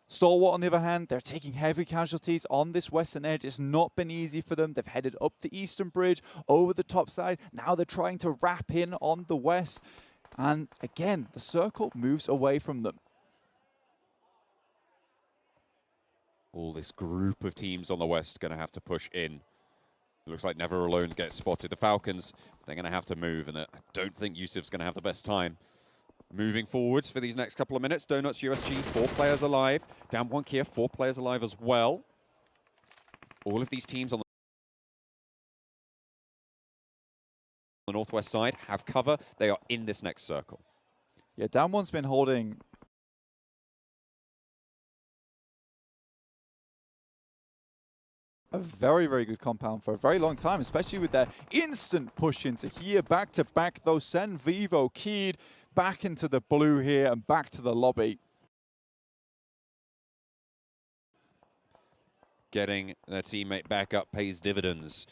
Stalwart, on the other hand, they're taking heavy casualties on this western edge. It's not been easy for them. They've headed up the eastern bridge, over the top side. Now they're trying to wrap in on the west. And again, the circle moves away from them.
All this group of teams on the west going to have to push in. It looks like Never Alone gets spotted. The Falcons, they're going to have to move, and I don't think Yusuf's going to have the best time. Moving forwards for these next couple of minutes, Donuts USG, 4 players alive. Down 1 Kia, 4 players alive as well. All of these teams on the northwest side have cover. They are in this next circle.
Yeah, Down 1's been holding a very, very good compound for a very long time, especially with their instant push into here. Back-to-back, though, send Vivo keyed back into the blue here and back to the lobby.
Getting their teammate back up pays dividends,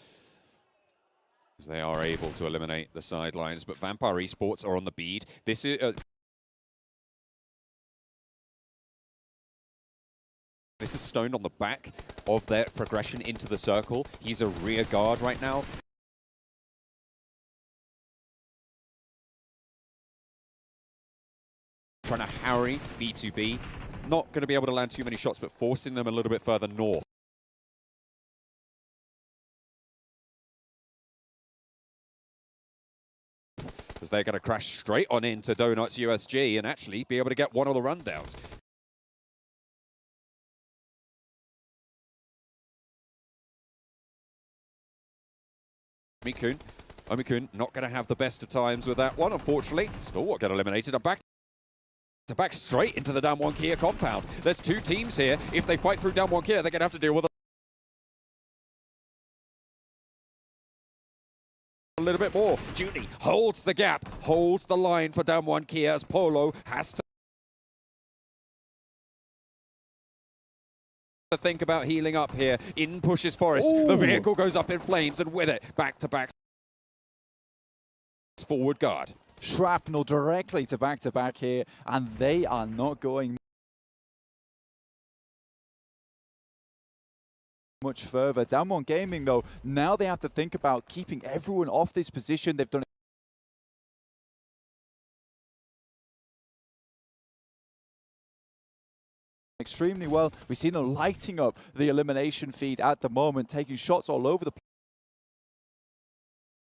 as they are able to eliminate the sidelines. But Vampire Esports are on the bead. This is this is Stone on the back of their progression into the circle. He's a rear guard right now. Trying to harry B2B. Not going to be able to land too many shots, but forcing them a little bit further north. As they're going to crash straight on into Donuts USG and actually be able to get one of the rundowns. Omikun not going to have the best of times with that one, unfortunately. Stalwart get eliminated. I'm back straight into the down 1 Kia compound. There's 2 teams here. If they fight through down 1 Kia, they're going to have to deal with a little bit more. Junie holds the gap, holds the line for down 1 Kia as Polo has to think about healing up here. In pushes Forest. Ooh. The vehicle goes up in flames, and with it, back-to-back forward guard.
Shrapnel directly to back here, and they are not going much further. Down 1 Gaming, though, now they have to think about keeping everyone off this position. They've done extremely well. We've seen them lighting up the elimination feed at the moment, taking shots all over the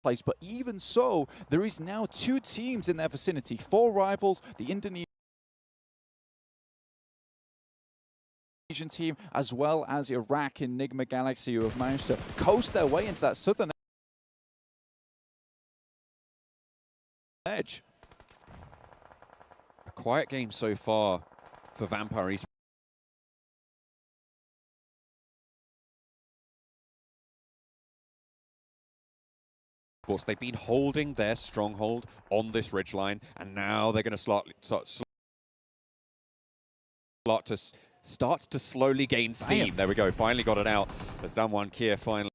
place. But even so, there is now 2 teams in their vicinity, 4 rivals, the Indonesian team, as well as Iraq Enigma Galaxy, who have managed to coast their way into that southern edge.
quiet game so far for Vampire Esports. They've been holding their stronghold on this ridgeline, and now they're going to start to slowly gain steam.
Damn.
There we go. Finally got it out. As Damwon Kia finally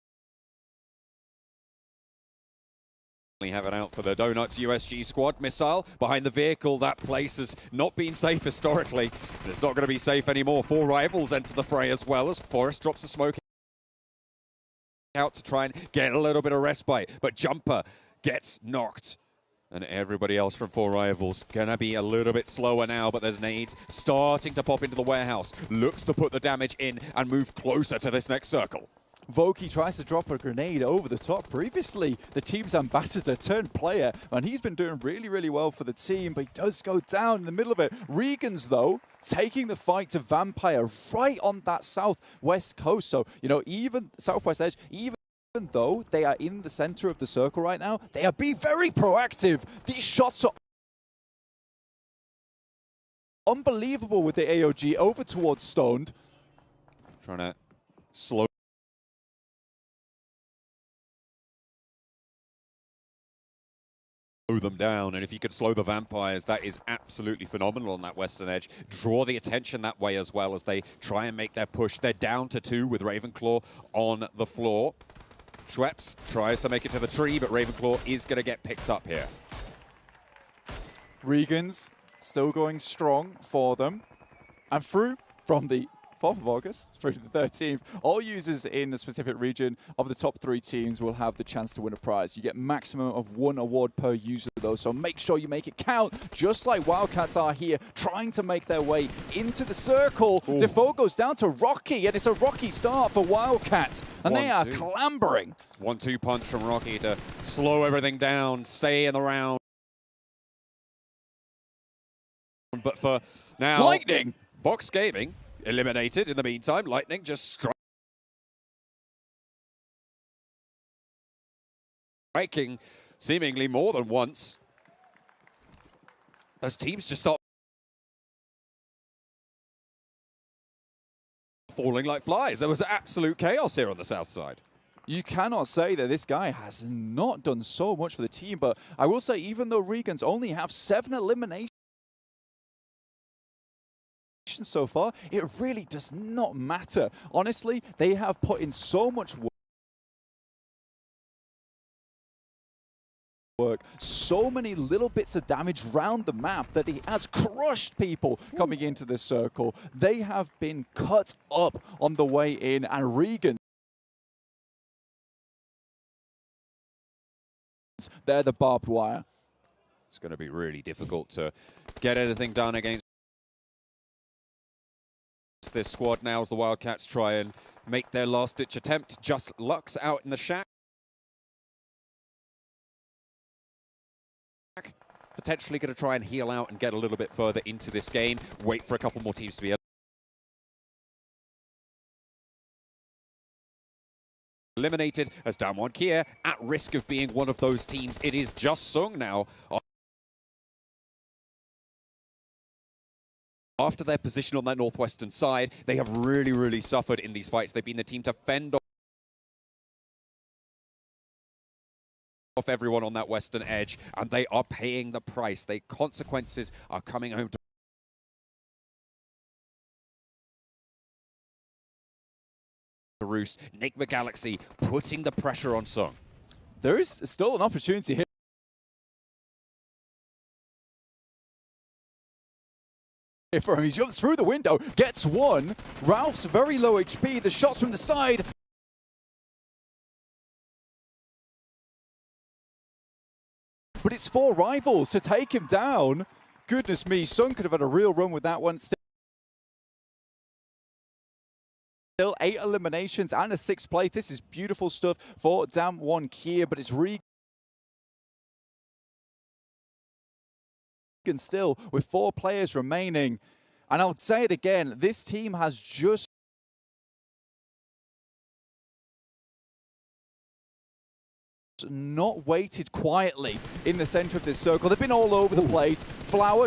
have it out for the Donuts USG squad. Missile behind the vehicle. That place has not been safe historically. It's not going to be safe anymore. 4 rivals enter the fray as well as Forrest drops a smoke out to try and get a little bit of respite. But Jumper gets knocked. And everybody else from 4 rivals gonna be a little bit slower now, but there's nades starting to pop into the warehouse. Looks to put the damage in and move closer to this next circle.
Voki tries to drop a grenade over the top. Previously, the team's ambassador turned player, and he's been doing really, really well for the team, but he does go down in the middle of it. Regan's, though, taking the fight to Vampire right on that southwest coast. So, you know, even southwest edge, even though they are in the center of the circle right now, they are being very proactive. These shots are unbelievable with the AOG over towards Stoned.
Trying to slow them down, and if you could slow the Vampires, that is absolutely phenomenal on that western edge. Draw the attention that way as well as they try and make their push. They're down to 2 with Ravenclaw on the floor. Schweppes tries to make it to the tree, but Ravenclaw is going to get picked up here.
Regan's still going strong for them. And through from the 4th of August through to the 13th, all users in a specific region of the top 3 teams will have the chance to win a prize. You get maximum of 1 award per user though, so make sure you make it count, just like Wildcats are here, trying to make their way into the circle.
Ooh.
Defoe goes down to Rocky, and it's a rocky start for Wildcats, and they are clambering.
1-2 punch from Rocky to slow everything down, stay in the round. But for now,
Lightning!
Box Gaming eliminated in the meantime. Lightning just striking seemingly more than once as teams just start falling like flies. There was absolute chaos here on the south side.
You cannot say that this guy has not done so much for the team, but I will say, even though Regans only have 7 eliminations so far, it really does not matter. Honestly, they have put in so much work, so many little bits of damage around the map that he has crushed people coming into this circle. They have been cut up on the way in, and Regan, they're the barbed wire.
It's going to be really difficult to get anything done against this squad now as the Wildcats try and make their last-ditch attempt. Just Lux out in the shack. Potentially going to try and heal out and get a little bit further into this game. Wait for a couple more teams to be eliminated as Damwon Kia at risk of being one of those teams. It is just Sung now. After their position on that northwestern side, they have really, really suffered in these fights. They've been the team to fend off everyone on that western edge, and they are paying the price. The consequences are coming home to roost. Enigma Galaxy putting the pressure on Sung.
There is still an opportunity here for him. He jumps through the window, gets one. Ralph's very low HP. The shots from the side. But it's 4 rivals to take him down. Goodness me, Sung could have had a real run with that one. Still 8 eliminations and a 6th place. This is beautiful stuff for Damwon Kia, but it's Regan still with 4 players remaining. And I'll say it again, this team has just not waited quietly in the center of this circle. They've been all over the place. Flower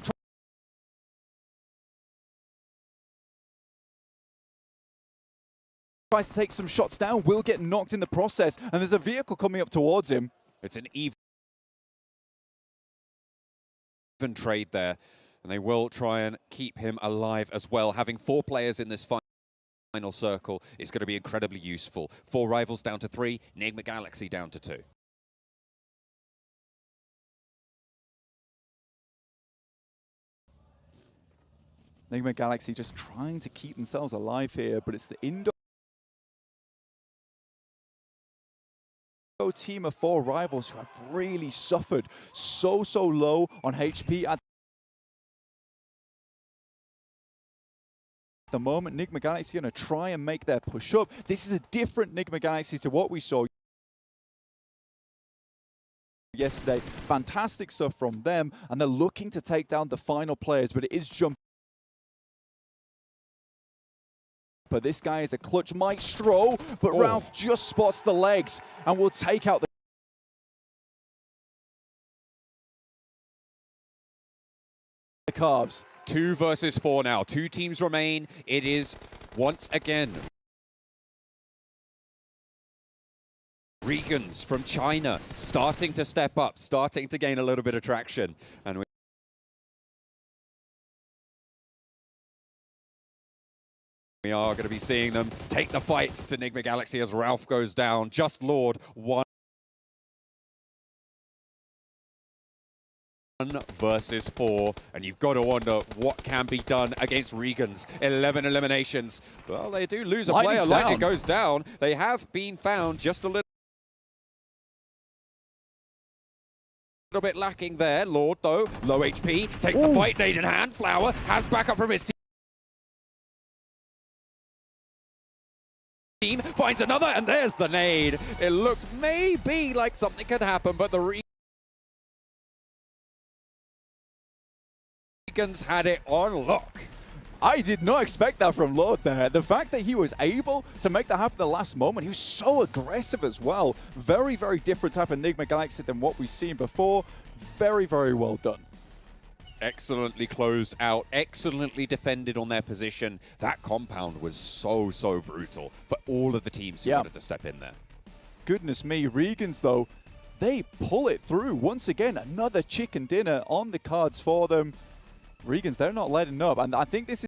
tries to take some shots down, will get knocked in the process, and there's a vehicle coming up towards him.
It's an even trade there, and they will try and keep him alive as well. Having 4 players in this final circle is going to be incredibly useful. 4 rivals down to 3, Enigma Galaxy down to 2.
Enigma Galaxy just trying to keep themselves alive here, but it's the Indo team of 4 rivals who have really suffered so low on HP at the moment. Enigma Galaxy going to try and make their push up. This is a different Enigma Galaxy to what we saw yesterday. Fantastic stuff from them, and they're looking to take down the final players, but it is jump. But this guy is a clutch maestro, but Ralph just spots the legs and will take out the calves.
2 versus 4 now. 2 teams remain. It is once again Regans from China starting to step up, starting to gain a little bit of traction. And we are going to be seeing them take the fight to Enigma Galaxy as Ralph goes down. Just Lord, 1 versus 4, and you've got to wonder what can be done against Regans. 11 eliminations. Well, they do lose a player. Lightning goes down. They have been found just a little bit lacking there. Lord, though, low HP, takes the fight, nade in hand. Flower has backup from his team, finds another, and there's the nade. It looked maybe like something could happen, but the Regans had it on lock.
I did not expect that from Lord there. The fact that he was able to make that happen the last moment, he was so aggressive as well. Very different type of Enigma Galaxy than what we've seen before. Very well done.
Excellently closed out, excellently defended on their position. That compound was so brutal for all of the teams who wanted to step in there.
Goodness me, Regans though, they pull it through. Once again, another chicken dinner on the cards for them. Regans, they're not letting up, and I think this is